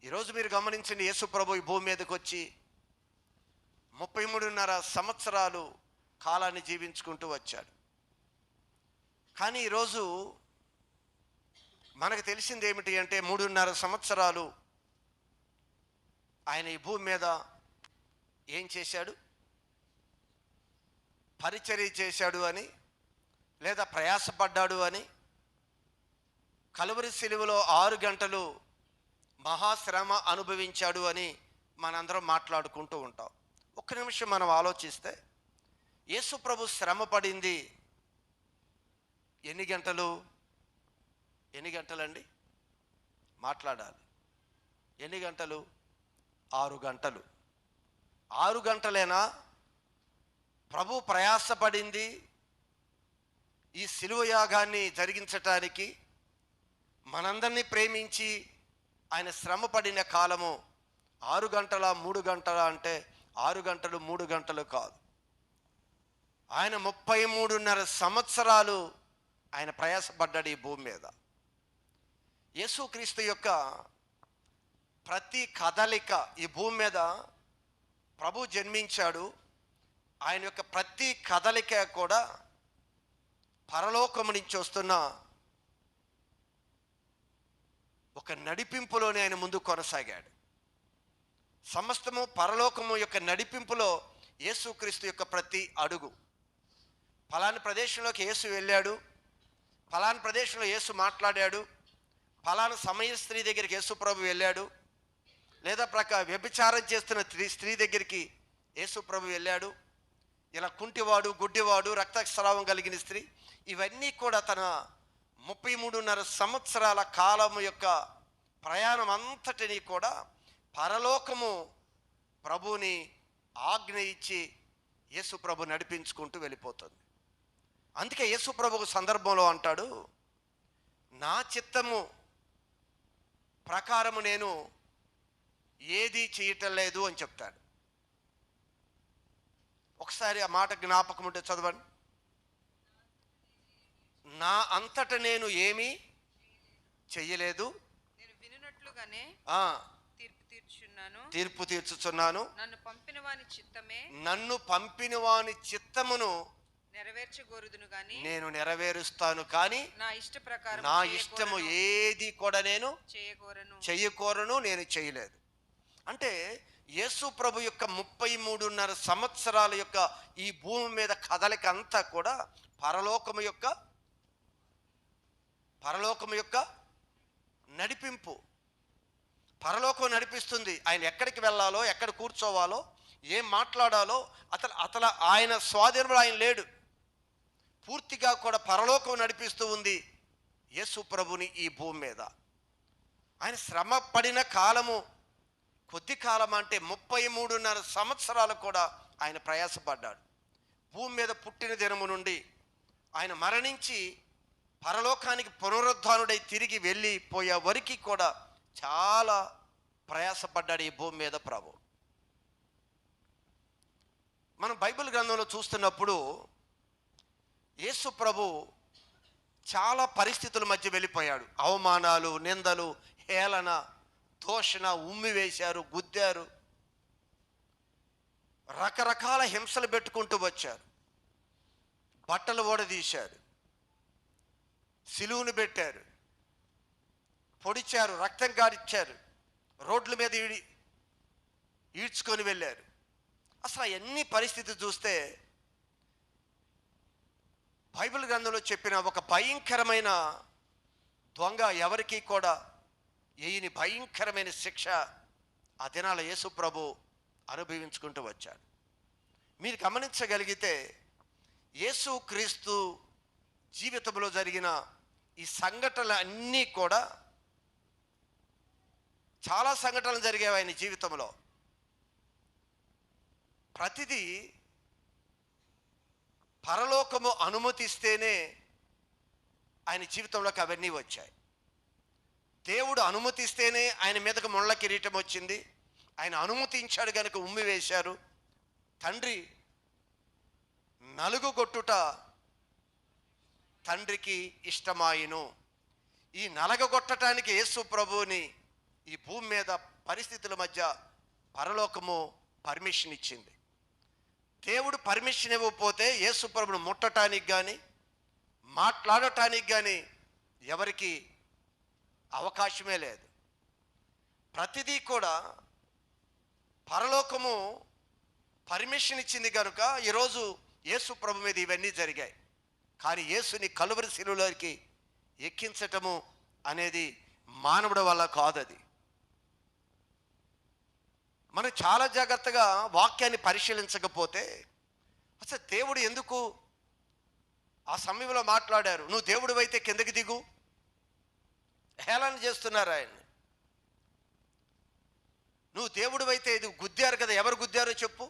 ఈరోజు మీరు గమనించండి, యేసు ప్రభు ఈ భూమి మీదకి వచ్చి 33.5 సంవత్సరాలు కాలాన్ని జీవించుకుంటూ వచ్చాడు. కానీ ఈరోజు మనకు తెలిసింది ఏమిటి అంటే 3.5 సంవత్సరాలు ఆయన ఈ భూమి మీద ఏం చేశాడు? పరిచర్య చేశాడు అని, లేదా ప్రయాసపడ్డాడు అని, కలువరి సిలువలో 6 గంటలు మహాశ్రమ అనుభవించాడు అని మనందరం మాట్లాడుకుంటూ ఉంటాం. ఒక్క నిమిషం మనం ఆలోచిస్తే, యేసు ప్రభు శ్రమ పడింది ఎన్ని గంటలు? ఎన్ని గంటలండి? మాట్లాడాలి. ఎన్ని గంటలు? 6 గంటలు. 6 గంటలేనా ప్రభు ప్రయాసపడింది ఈ సిలువ యాగాన్ని జరిగించటానికి? మనందరినీ ప్రేమించి ఆయన శ్రమ పడిన కాలము 6 గంటల 3 గంటల అంటే 6 గంటలు 3 గంటలు కాదు. ఆయన 33.5 సంవత్సరాలు ఆయన ప్రయాసపడ్డాడు ఈ భూమి మీద. యేసుక్రీస్తు యొక్క ప్రతి కదలిక, ఈ భూమి మీద ప్రభు జన్మించాడు, ఆయన యొక్క ప్రతి కదలిక కూడా పరలోకము నుంచి వస్తున్న ఒక నడిపింపులోనే ఆయన ముందు కొనసాగాడు. సమస్తము పరలోకము యొక్క నడిపింపులో యేసుక్రీస్తు యొక్క ప్రతి అడుగు. ఫలాని ప్రదేశంలోకి యేసు వెళ్ళాడు, ఫలాని ప్రదేశంలో యేసు మాట్లాడాడు, ఫలానా సమయ స్త్రీ దగ్గరికి యేసు ప్రభు వెళ్ళాడు, లేదా వ్యభిచారం చేస్తున్న స్త్రీ దగ్గరికి యేసు ప్రభు వెళ్ళాడు. ఇలా కుంటివాడు, గుడ్డివాడు, రక్తస్రావం కలిగిన స్త్రీ, ఇవన్నీ కూడా తన 33.5 సంవత్సరాల కాలము యొక్క ప్రయాణం అంతటినీ కూడా పరలోకము ప్రభుని ఆజ్ఞ ఇచ్చి యేసు ప్రభు నడిపించుకుంటూ వెళ్ళిపోతుంది. అందుకే యేసు ప్రభు సందర్భంలో అంటాడు, నా చిత్తము ప్రకారము నేను ఏది చేయటం లేదు అని చెప్తాడు. ఒకసారి ఆ మాట జ్ఞాపకం ఉంటే చదవండి. నా అంతట నేను ఏమీ చెయ్యలేదు, నేను వినున్నట్లుగానే తీర్పు తీర్చుచున్నాను. నన్ను పంపిన వాని చిత్తమును నేను నెరవేరుస్తాను, కానీ నా ఇష్టము ఏది కూడా నేను చెయ్యకోరను, నేను చేయలేదు. అంటే యేసు ప్రభు యొక్క 33.5 సంవత్సరాల యొక్క ఈ భూమి మీద కదలిక అంతా కూడా పరలోకము యొక్క నడిపింపు. పరలోకం నడిపిస్తుంది. ఆయన ఎక్కడికి వెళ్ళాలో, ఎక్కడ కూర్చోవాలో, ఏం మాట్లాడాలో అతను ఆయన స్వాధీనంలో ఆయన లేడు. పూర్తిగా కూడా పరలోకం నడిపిస్తూ ఉంది యేసు ప్రభుని ఈ భూమి మీద. ఆయన శ్రమ పడిన కాలము కొద్ది కాలం అంటే 33.5 సంవత్సరాలు కూడా ఆయన ప్రయాసపడ్డాడు. భూమి మీద పుట్టిన దినము నుండి ఆయన మరణించి పరలోకానికి పునరుద్ధానుడై తిరిగి వెళ్ళిపోయే వరకు కూడా చాలా ప్రయాసపడ్డాడు ఈ భూమి మీద ప్రభు. మనం బైబిల్ గ్రంథంలో చూస్తున్నప్పుడు యేసు ప్రభు చాలా పరిస్థితుల మధ్య వెళ్ళిపోయాడు. అవమానాలు, నిందలు, హేళన, దూషణ, ఉమ్మి వేశారు, గుద్దారు, రకరకాల హింసలు పెట్టుకుంటూ వచ్చారు. బట్టలు ఓడదీశారు, సిలువును పెట్టారు, పొడిచారు, రక్తం గారిచ్చారు, రోడ్ల మీద ఈడ్చుకొని వెళ్ళారు. అసలు అవన్నీ పరిస్థితి చూస్తే బైబిల్ గ్రంథంలో చెప్పిన ఒక భయంకరమైన దొంగ ఎవరికి కూడా వేయని భయంకరమైన శిక్ష ఆ దినాల యేసు ప్రభు అనుభవించుకుంటూ వచ్చాడు. మీరు గమనించగలిగితే యేసు క్రీస్తు జీవితంలో జరిగిన ఈ సంఘటనలు అన్నీ కూడా, చాలా సంఘటనలు జరిగేవి ఆయన జీవితంలో. ప్రతిదీ పరలోకము అనుమతిస్తేనే ఆయన జీవితంలోకి అవన్నీ వచ్చాయి. దేవుడు అనుమతిస్తేనే ఆయన మీదకు ముళ్ళ కిరీటం వచ్చింది. ఆయన అనుమతించాడు కనుక ఉమ్మి వేశారు. తండ్రి నలుగుగొట్టుట తండ్రికి ఇష్టమాయను. ఈ నలగగొట్టడానికి యేసు ప్రభువుని ఈ భూమి మీద పరిస్థితుల మధ్య పరలోకము పర్మిషన్ ఇచ్చింది. దేవుడు పర్మిషన్ ఇవ్వకపోతే యేసు ప్రభువును ముట్టడానికి కానీ మాట్లాడటానికి కానీ ఎవరికి అవకాశమే లేదు. ప్రతిదీ కూడా పరలోకము పర్మిషన్ ఇచ్చింది కనుక ఈరోజు యేసు ప్రభు మీద ఇవన్నీ జరిగాయి. కానీ యేసుని కలువరి శిలువలోకి ఎక్కించటము అనేది మానవుడి వల్ల కాదు. అది మనం చాలా జాగ్రత్తగా వాక్యాన్ని పరిశీలించకపోతే అసలు దేవుడు ఎందుకు ఆ సమయంలో మాట్లాడారు, నువ్వు దేవుడు అయితే కిందకి దిగు, హేళన చేస్తున్నారు ఆయన్ని. నువ్వు దేవుడు అయితే ఇది గుద్దారు కదా, ఎవరు గుద్దారో చెప్పు.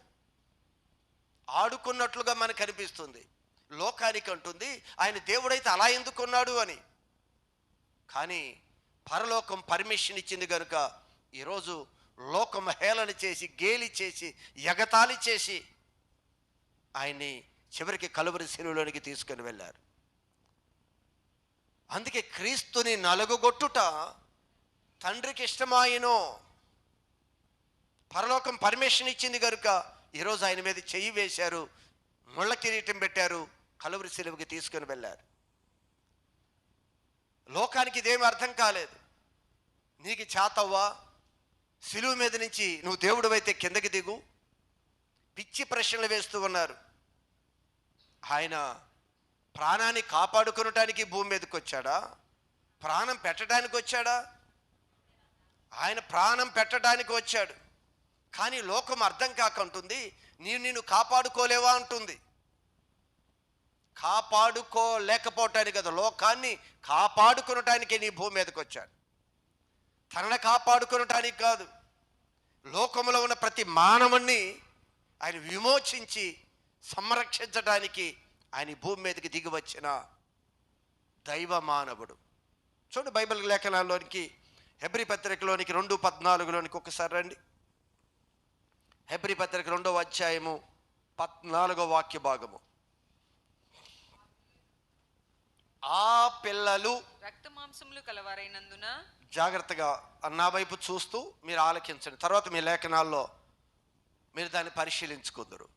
ఆడుకున్నట్లుగా మనకు అనిపిస్తుంది, లోకానికి అంటుంది ఆయన దేవుడైతే అలా ఎందుకున్నాడు అని. కానీ పరలోకం పర్మిషన్ ఇచ్చింది కనుక ఈరోజు లోకం హేళన చేసి గేలి చేసి ఎగతాళి చేసి ఆయన్ని చివరికి కలువరి శిలువలోనికి తీసుకొని వెళ్ళారు. అందుకే క్రీస్తుని నలుగుగొట్టుట తండ్రికి ఇష్టమాయనో. పరలోకం పర్మిషన్ ఇచ్చింది కనుక ఈరోజు ఆయన మీద చెయ్యి వేశారు, ముళ్ళ కిరీటం పెట్టారు, కలువరి శిలువకి తీసుకొని వెళ్ళారు. లోకానికి ఇదేమి అర్థం కాలేదు. నీకు చేతవ్వా, శిలువ మీద నుంచి నువ్వు దేవుడు అయితే కిందకి దిగు, పిచ్చి ప్రశ్నలు వేస్తూ ఉన్నారు. ఆయన ప్రాణాన్ని కాపాడుకొనటానికి భూమి మీదకి వచ్చాడా, ప్రాణం పెట్టడానికి వచ్చాడా? ఆయన ప్రాణం పెట్టడానికి వచ్చాడు. కానీ లోకం అర్థం కాకుంటుంది, నిన్ను కాపాడుకోలేవా అంటుంది. కాపాడుకోలేకపోవటానికి కదా, లోకాన్ని కాపాడుకొనటానికి నీ భూమి మీదకి వచ్చాడు, తనను కాపాడుకొనటానికి కాదు. లోకంలో ఉన్న ప్రతి మానవుణ్ణి ఆయన విమోచించి సంరక్షించడానికి ఆయన భూమి మీదకి దిగి వచ్చిన దైవ మానవుడు. చూడండి బైబిల్ లేఖనాల్లోనికి, హెబ్రీ పత్రికలోనికి 2:14 ఒకసారి రండి. హెబ్రీ పత్రిక 2వ అధ్యాయము 14వ వాక్య భాగము. ఆ పిల్లలు రక్త మాంసములు కలవారైనందున, జాగ్రత్తగా నా వైపు చూస్తూ మీరు ఆలకించండి, తర్వాత మీ లేఖనాల్లో మీరు దాన్ని పరిశీలించుకుందరు.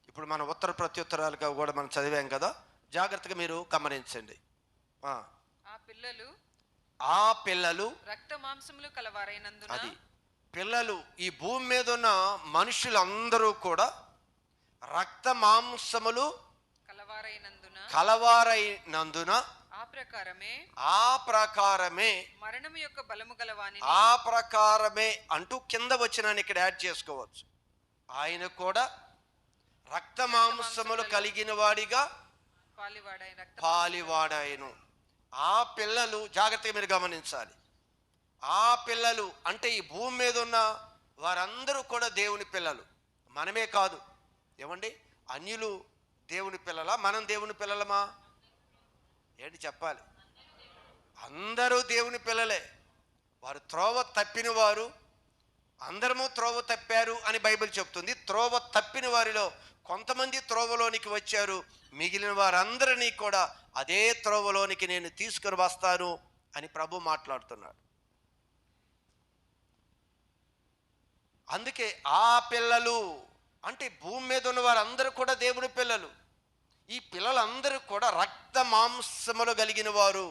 ఇప్పుడు మన ఉత్తర ప్రత్యుత్తరాలుగా కూడా మనం చదివాం కదా, జాగ్రత్తగా మీరు గమనించండి. ఆ పిల్లలు రక్త మాంసములు కలవారైనందున, అది పిల్లలు ఈ భూమి మీద ఉన్న మనుషులందరూ కూడా రక్త మాంసములు కలవారైనందున ఆ ప్రకారమే మరణము యొక్క బలము గలవాని, ఆ ప్రకారమే అంటూ కింద వచ్చినాన్ని ఇక్కడ యాడ్ చేసుకోవచ్చు. ఆయన కూడా రక్త మాంసములు కలిగిన వాడిగా పాలివాడాయను. ఆ పిల్లలు జాగ్రత్తగా మీరు గమనించాలి. ఆ పిల్లలు అంటే ఈ భూమి మీద ఉన్న వారందరూ కూడా దేవుని పిల్లలు. మనమే కాదు, ఏమండి, అన్యులు దేవుని పిల్లలా, మనం దేవుని పిల్లలమా? ఏంటి చెప్పాలి? అందరూ దేవుని పిల్లలే. వారు త్రోవ తప్పిన వారు, అందరము త్రోవ తప్పారు అని బైబిల్ చెప్తుంది. త్రోవ తప్పిన వారిలో కొంతమంది త్రోవలోనికి వచ్చారు, మిగిలిన వారందరినీ కూడా అదే త్రోవలోనికి నేను తీసుకుని వస్తాను అని ప్రభు మాట్లాడుతున్నాడు. అందుకే ఆ పిల్లలు అంటే భూమి మీద ఉన్న వారందరూ కూడా దేవుని పిల్లలు. ఈ పిల్లలందరూ కూడా రక్త మాంసములు కలిగిన వారు,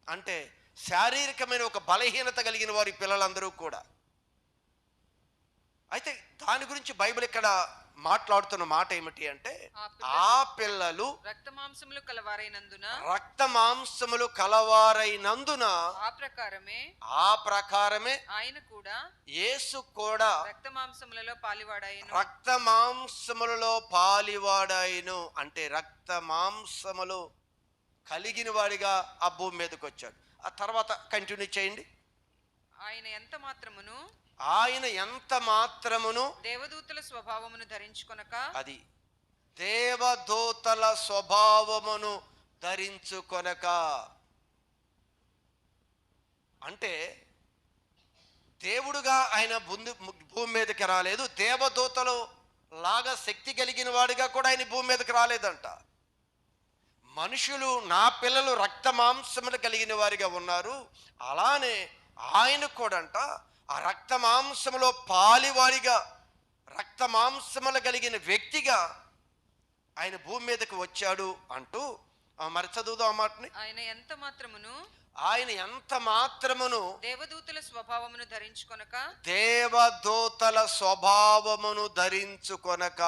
అంటే శారీరకమైన ఒక బలహీనత కలిగిన వారు ఈ పిల్లలందరూ కూడా. అయితే దాని గురించి బైబిల్ ఇక్కడ మాట్లాడుతున్న మాట ఏమిటి అంటే, ఆ పిల్లలు రక్త మాంసములు కలవారైనందున ఆ ప్రకారమే ఆయన కూడా, యేసు కూడా రక్త మాంసములలో పాలివాడాయను. అంటే రక్త మాంసములు కలిగిన వాడిగా ఆ భూమి మీదకి వచ్చాడు. ఆ తర్వాత కంటిన్యూ చేయండి. ఆయన ఎంత మాత్రమును దేవదూతల స్వభావమును ధరించుకొనక, అది దేవదూతల స్వభావమును ధరించుకొనక, అంటే దేవుడుగా ఆయన భూమి మీదకి రాలేదు, దేవదూతలు లాగా శక్తి కలిగిన వాడిగా కూడా ఆయన భూమి మీదకి రాలేదంట. మనుషులు నా పిల్లలు రక్త మాంసములు కలిగిన వారిగా ఉన్నారు, అలానే ఆయన కూడా అంట ఆ రక్త మాంసములో పాలివారిగా, రక్త మాంసములు కలిగిన వ్యక్తిగా ఆయన భూమి మీదకి వచ్చాడు అంటూ మరి చదువుదాం ఆ మాటని. ఆయన ఎంత మాత్రమును ఆయన ఎంత మాత్రమును దేవదూతల స్వభావమును ధరించుకొనక, దేవదూతల స్వభావమును ధరించుకొనక.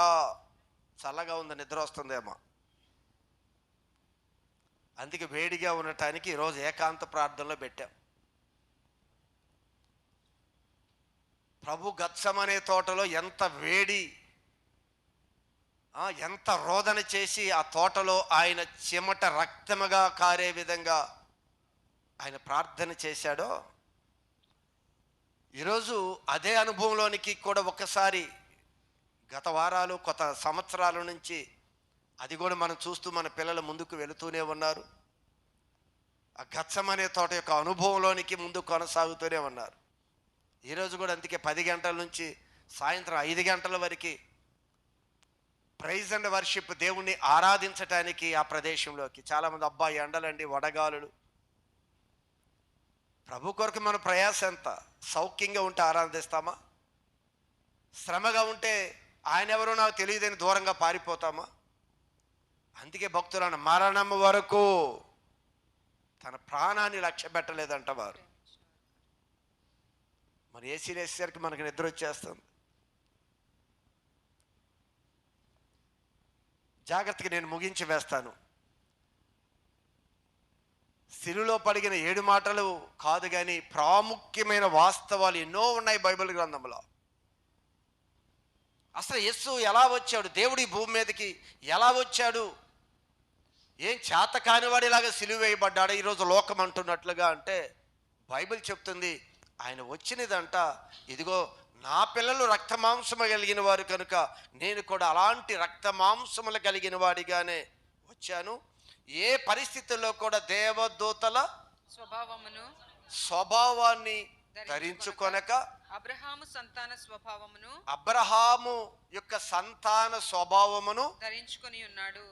చల్లగా ఉంది, నిద్ర వస్తుందేమో, అందుకే వేడిగా ఉండటానికి ఈరోజు ఏకాంత ప్రార్థనలో పెట్టాం. ప్రభు గత్సమనే తోటలో ఎంత వేడి, ఎంత రోదన చేసి ఆ తోటలో ఆయన చెమట రక్తముగా కారే విధంగా ఆయన ప్రార్థన చేశాడో, ఈరోజు అదే అనుభవంలోనికి కూడా ఒకసారి గత వారాలు కొత్త సంవత్సరాల నుంచి అది కూడా మనం చూస్తూ మన పిల్లలు ముందుకు వెళుతూనే ఉన్నారు. ఆ గత్సమనే తోట యొక్క అనుభవంలోనికి ముందు కొనసాగుతూనే ఉన్నారు. ఈరోజు కూడా అందుకే 10 గంటల నుంచి సాయంత్రం 5 గంటల వరకు ప్రైజ్ అండ్ వర్షిప్, దేవుణ్ణి ఆరాధించటానికి ఆ ప్రదేశంలోకి చాలామంది అబ్బాయి ఎండలండి, వడగాలులు. ప్రభు కొరకు మన ప్రయాస ఎంత? సౌఖ్యంగా ఉంటే ఆరాధిస్తామా? శ్రమగా ఉంటే ఆయన ఎవరో నాకు తెలియదని దూరంగా పారిపోతామా? అందుకే భక్తులను మరణం వరకు తన ప్రాణాన్ని లక్ష్య పెట్టలేదంట వారు. మరి ఏసీలు వేసేసరికి మనకి నిద్ర వచ్చేస్తుంది. జాగ్రత్తగా నేను ముగించి వేస్తాను. సిలువలో పడిగిన 7 మాటలు కాదు, కానీ ప్రాముఖ్యమైన వాస్తవాలు ఎన్నో ఉన్నాయి బైబిల్ గ్రంథంలో. అసలు యేసు ఎలా వచ్చాడు, దేవుడి భూమి మీదకి ఎలా వచ్చాడు, ఏం చేత కానివాడిలాగా సిలువ వేయబడ్డాడు ఈరోజు లోకం అంటున్నట్లుగా అంటే, బైబిల్ చెప్తుంది ఆయన వచ్చినదంట, ఇదిగో నా పిల్లలు రక్త మాంసము కలిగిన వారు కనుక నేను కూడా అలాంటి రక్త మాంసములు కలిగిన వాడిగానే వచ్చాను. ఏ పరిస్థితుల్లో కూడా దేవదూతల స్వభావాన్ని ధరించుకొనక, అబ్రహాము సంతాన స్వభావమును, అబ్రహాము యొక్క సంతాన స్వభావమును ధరించుకొని ఉన్నాడు.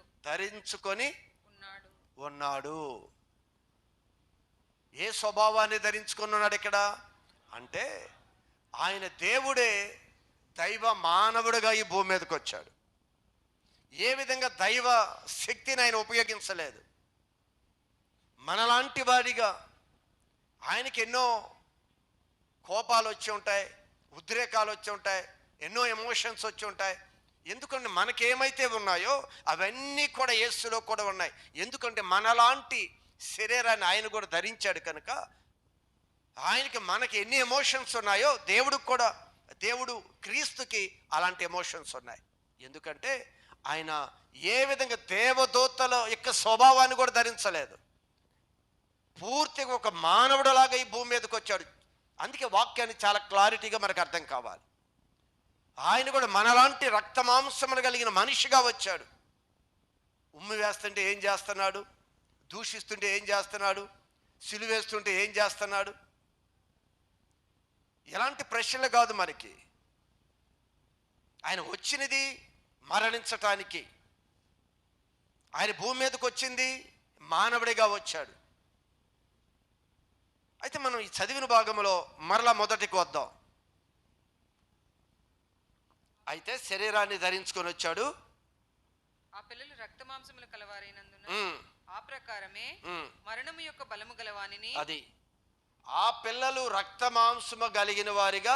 ఏ స్వభావాన్ని ధరించుకొని ఉన్నాడు ఇక్కడ అంటే, ఆయన దేవుడే దైవ మానవుడిగా ఈ భూమి మీదకి వచ్చాడు. ఏ విధంగా దైవ శక్తిని ఆయన ఉపయోగించలేదు. మనలాంటి వాడిగా ఆయనకి ఎన్నో కోపాలు వచ్చి ఉంటాయి, ఉద్రేకాలు వచ్చి ఉంటాయి, ఎన్నో ఎమోషన్స్ వచ్చి ఉంటాయి. ఎందుకంటే మనకేమైతే ఉన్నాయో అవన్నీ కూడా యేసులో కూడా ఉన్నాయి. ఎందుకంటే మనలాంటి శరీరాన్ని ఆయన కూడా ధరించాడు కనుక ఆయనకి మనకి ఎన్ని ఎమోషన్స్ ఉన్నాయో దేవుడు క్రీస్తుకి అలాంటి ఎమోషన్స్ ఉన్నాయి. ఎందుకంటే ఆయన ఏ విధంగా దేవదూతల యొక్క స్వభావాన్ని కూడా ధరించలేదు, పూర్తిగా ఒక మానవుడులాగా ఈ భూమి మీదకి వచ్చాడు. అందుకే వాక్యాన్ని చాలా క్లారిటీగా మనకు అర్థం కావాలి. ఆయన కూడా మనలాంటి రక్త మాంసములు కలిగిన మనిషిగా వచ్చాడు. ఉమ్మి వేస్తుంటే ఏం చేస్తున్నాడు, దూషిస్తుంటే ఏం చేస్తున్నాడు, సిలువేస్తుంటే ఏం చేస్తున్నాడు, ఎలాంటి ప్రశ్నలు కాదు మనకి. ఆయన వచ్చినది మరణించటానికి, ఆయన భూమి మీదకి వచ్చింది మానవుడిగా వచ్చాడు. అయితే మనం ఈ చదివిన భాగంలో మరలా మొదటికి వద్దాం. అయితే శరీరాన్ని ధరించుకొని వచ్చాడు. ఆ పిల్లలు రక్త మాంసములు కలవారైనందున ఆ ప్రకారమే మరణము యొక్క బలము గలవానిని, అది ఆ పిల్లలు రక్త మాంసము కలిగిన వారిగా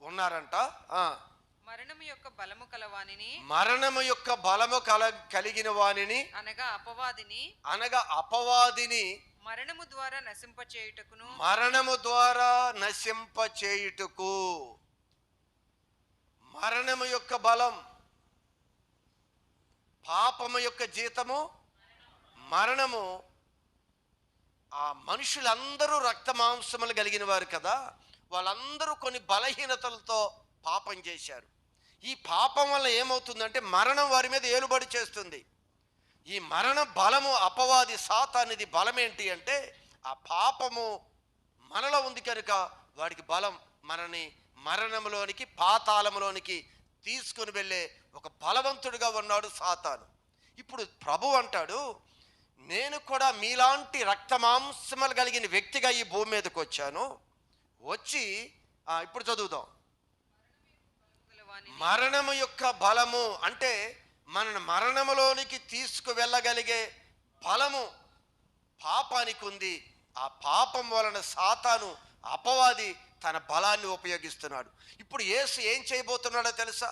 ఉన్నారంట. మరణము యొక్క బలము కలవానిని, మరణము యొక్క బలము కలిగిన వానిని అనగా అపవాదిని మరణము ద్వారా నశింపచేయుటకును, మరణము యొక్క బలం, పాపము యొక్క జీతము మరణము. ఆ మనుషులందరూ రక్త మాంసములు కలిగిన వారు కదా, వాళ్ళందరూ కొన్ని బలహీనతలతో పాపం చేశారు. ఈ పాపం వల్ల ఏమవుతుందంటే మరణం వారి మీద ఏలుబడి చేస్తుంది. ఈ మరణ బలము అపవాది సాతానిది బలం ఏంటి అంటే, ఆ పాపము మనలో ఉంది కనుక వాడికి బలం మనని మరణంలోనికి పాతాళంలోనికి తీసుకుని వెళ్ళే ఒక బలవంతుడిగా ఉన్నాడు సాతాను. ఇప్పుడు ప్రభు అంటాడు, నేను కూడా మీలాంటి రక్త మాంసములు కలిగిన వ్యక్తిగా ఈ భూమి మీదకి వచ్చాను. వచ్చి ఇప్పుడు చదువుదాం. వానిని మరణము యొక్క బలము అంటే మనను మరణములోనికి తీసుకువెళ్ళగలిగే బలము పాపానికి ఉంది. ఆ పాపం వలన సాతాను అపవాది తన బలాన్ని ఉపయోగిస్తున్నాడు. ఇప్పుడు యేసు ఏం చేయబోతున్నాడో తెలుసా?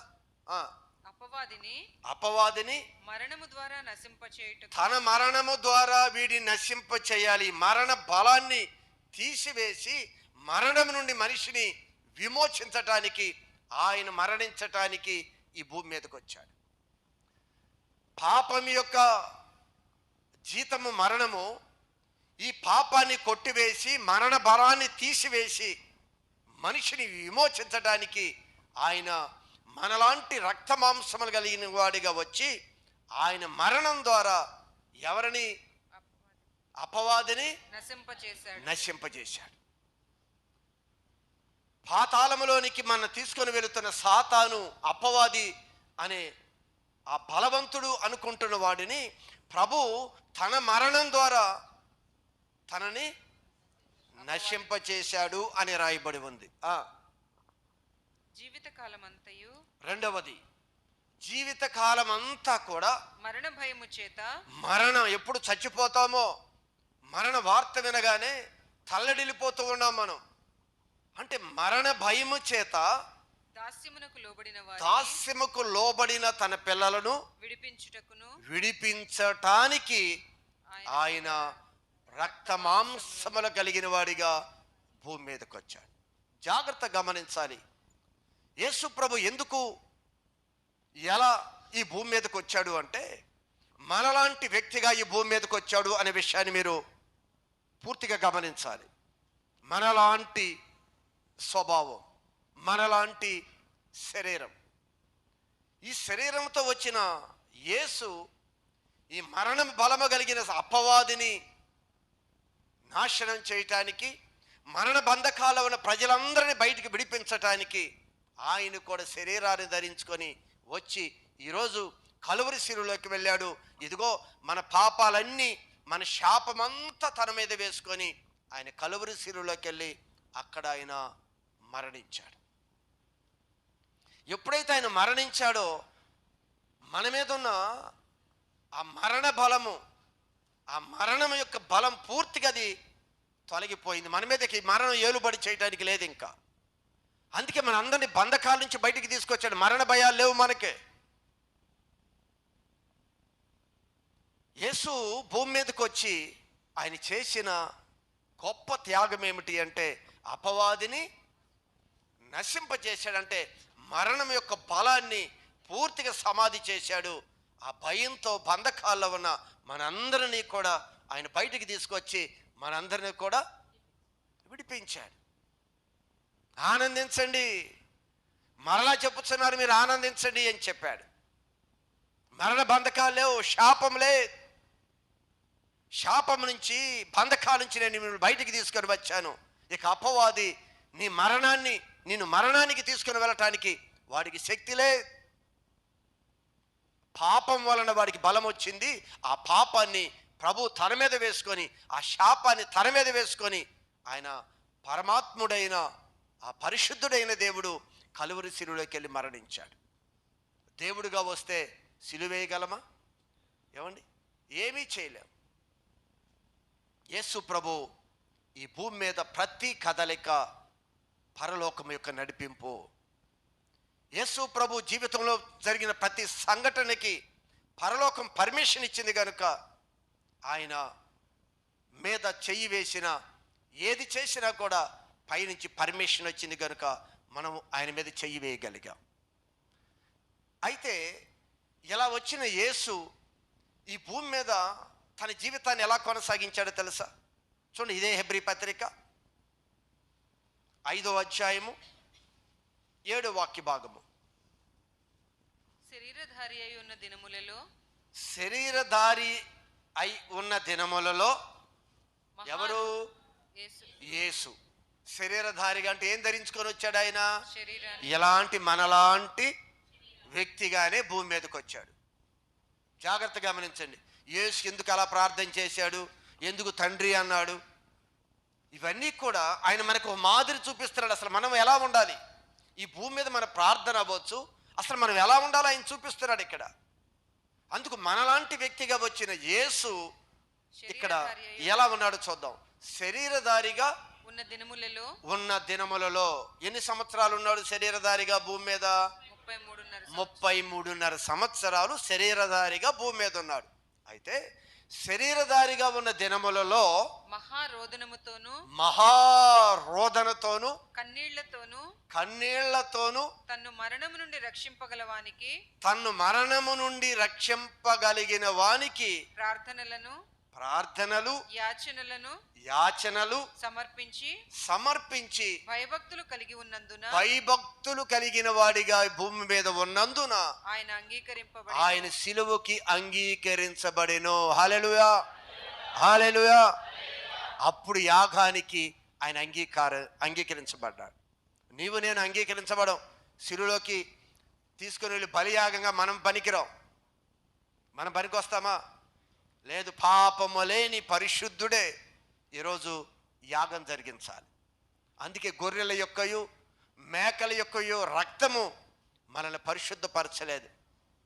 అపవాదిని మరణము ద్వారా నశింపచేయుటకు, తన మరణము ద్వారా వీడిని నశింప చేయాలి. మరణ బలాన్ని తీసివేసి మరణం నుండి మనిషిని విమోచించటానికి, ఆయన మరణించటానికి ఈ భూమి మీదకి వచ్చాడు. పాపం యొక్క జీతము మరణము. ఈ పాపాన్ని కొట్టివేసి మరణ బలాన్ని తీసివేసి మనిషిని విమోచించడానికి ఆయన మనలాంటి రక్త మాంసములు కలిగిన వాడిగా వచ్చి ఆయన మరణం ద్వారా ఎవరిని? అపవాదిని నశింపజేశాడు. పాతాళములోనికి మన తీసుకొని వెళుతున్న సాతాను, అపవాది అనే ఆ బలవంతుడు అనుకుంటున్న వాడిని ప్రభు తన మరణం ద్వారా తనని నశింపచేశాడు అని రాయబడి ఉంది. జీవితకాలమంతయు, రెండవది జీవితకాలమంతా కూడా మరణ భయము చేత, మరణం ఎప్పుడు చచ్చిపోతామో మరణ వార్త వినగానే తల్లడిల్లిపోతూ ఉన్నాం మనం. అంటే మరణ భయము చేత దాస్యముకు లోబడిన తన పిల్లలను విడిపించటానికి ఆయన రక్త మాంసములు కలిగిన వాడిగా భూమి మీదకి వచ్చాడు. జాగ్రత్త గమనించాలి. యేసు ప్రభు ఎందుకు ఎలా ఈ భూమి మీదకి వచ్చాడు అంటే మనలాంటి వ్యక్తిగా ఈ భూమి మీదకి వచ్చాడు అనే విషయాన్ని మీరు పూర్తిగా గమనించాలి. మనలాంటి స్వభావం, మనలాంటి శరీరం. ఈ శరీరంతో వచ్చిన యేసు ఈ మరణం బలము కలిగిన అపవాదిని నాశనం చేయటానికి, మరణ బంధకాల ఉన్న ప్రజలందరినీ బయటికి విడిపించటానికి ఆయన కూడా శరీరాన్ని ధరించుకొని వచ్చి ఈరోజు కలువరి శిలువలోకి వెళ్ళాడు. ఇదిగో మన పాపాలన్నీ, మన శాపమంతా తన మీద వేసుకొని ఆయన కలువరి శిలువలోకి వెళ్ళి అక్కడ ఆయన మరణించాడు. ఎప్పుడైతే ఆయన మరణించాడో మన మీద ఉన్న ఆ మరణ బలము, ఆ మరణం యొక్క బలం పూర్తిగా అది తొలగిపోయింది. మన మీదకి మరణం ఏలుబడి చేయడానికి లేదు ఇంకా. అందుకే మన అందరినీ బంధకాల నుంచి బయటికి తీసుకొచ్చాడు. మరణ భయాలు లేవు మనకే. యేసు భూమి మీదకి వచ్చి ఆయన చేసిన గొప్ప త్యాగం ఏమిటి అంటే అపవాదిని నశింపజేశాడంటే మరణం యొక్క బలాన్ని పూర్తిగా సమాధి చేశాడు. ఆ భయంతో బంధకాల్లో ఉన్న మనందరినీ కూడా ఆయన బయటికి తీసుకొచ్చి మనందరినీ కూడా విడిపించాడు. ఆనందించండి, మరలా చెప్పుతున్నారు మీరు ఆనందించండి అని చెప్పాడు. మరణ బంధకాలు లేవు, శాపం లేదు. శాపం నుంచి, బంధకాల నుంచి నేను మిమ్మల్ని బయటికి తీసుకొని వచ్చాను. ఇక అపవాది నిన్ను మరణానికి తీసుకుని వెళ్ళటానికి వాడికి శక్తి లేదు. పాపం వలన వాడికి బలం వచ్చింది. ఆ పాపాన్ని ప్రభు తన మీద వేసుకొని, ఆ శాపాన్ని తన మీద వేసుకొని ఆయన పరమాత్ముడైన ఆ పరిశుద్ధుడైన దేవుడు కలువరి శిలువలోకి వెళ్ళి మరణించాడు. దేవుడుగా వస్తే సిలువేయగలమా? ఏమండి, ఏమీ చేయలేం. యేసు ప్రభు ఈ భూమి మీద ప్రతి కదలిక పరలోకం యొక్క నడిపింపు. యేసు ప్రభు జీవితంలో జరిగిన ప్రతి సంఘటనకి పరలోకం పర్మిషన్ ఇచ్చింది కనుక ఆయన మీద చెయ్యి వేసిన ఏది చేసినా కూడా పైనుంచి పర్మిషన్ వచ్చింది కనుక మనం ఆయన మీద చెయ్యి వేయగలిగాం. అయితే ఇలా వచ్చిన యేసు ఈ భూమి మీద తన జీవితాన్ని ఎలా కొనసాగించాడో తెలుసా? చూడండి, ఇదే హెబ్రీ పత్రిక 5వ అధ్యాయము 7వ వాక్య భాగము. శరీరధారి అయి ఉన్న దినములలో ఎవరు? యేసు. శరీరధారిగా అంటే ఏం ధరించుకొని వచ్చాడు ఆయన? ఎలాంటి మనలాంటి వ్యక్తిగానే భూమి మీదకి వచ్చాడు. జాగ్రత్తగా గమనించండి. యేసు ఎందుకు అలా ప్రార్థన చేశాడు? ఎందుకు తండ్రి అన్నాడు? ఇవన్నీ కూడా ఆయన మనకు ఒక మాదిరి చూపిస్తున్నాడు. అసలు మనం ఎలా ఉండాలి, ఈ భూమి మీద మన ప్రార్థన అవ్వచ్చు, అసలు మనం ఎలా ఉండాలో ఆయన చూపిస్తున్నాడు ఇక్కడ. అందుకు మనలాంటి వ్యక్తిగా వచ్చిన యేసు ఇక్కడ ఎలా ఉన్నాడో చూద్దాం. శరీరధారిగా ఉన్న దినములలో ఎన్ని సంవత్సరాలు ఉన్నాడు శరీరధారిగా భూమి మీద? 33.5 సంవత్సరాలు శరీరధారిగా భూమి మీద ఉన్నాడు. అయితే శరీరధారిగా ఉన్న దినములలో మహారోదనతోను కన్నీళ్లతోను తన్ను మరణము నుండి రక్షింపగలిగిన వానికి ప్రార్థనలు యాచనలు సమర్పించి భయభక్తులు కలిగిన వాడిగా భూమి మీద ఉన్నందున ఆయన సిలువకి అంగీకరించబడెను. హల్లెలూయా, హల్లెలూయా. అప్పుడు యాగానికి ఆయన అంగీకరించబడ్డాడు. నీవు నేను అంగీకరించబడం. సిలువలోకి తీసుకుని వెళ్ళి బలియాగంగా మనం పనికిరాం. మనం పనికొస్తామా? లేదు. పాపము లేని పరిశుద్ధుడే ఈరోజు యాగం జరిగించాలి. అందుకే గొర్రెల యొక్కయు మేకల యొక్కయు రక్తము మనల్ని పరిశుద్ధపరచలేదు.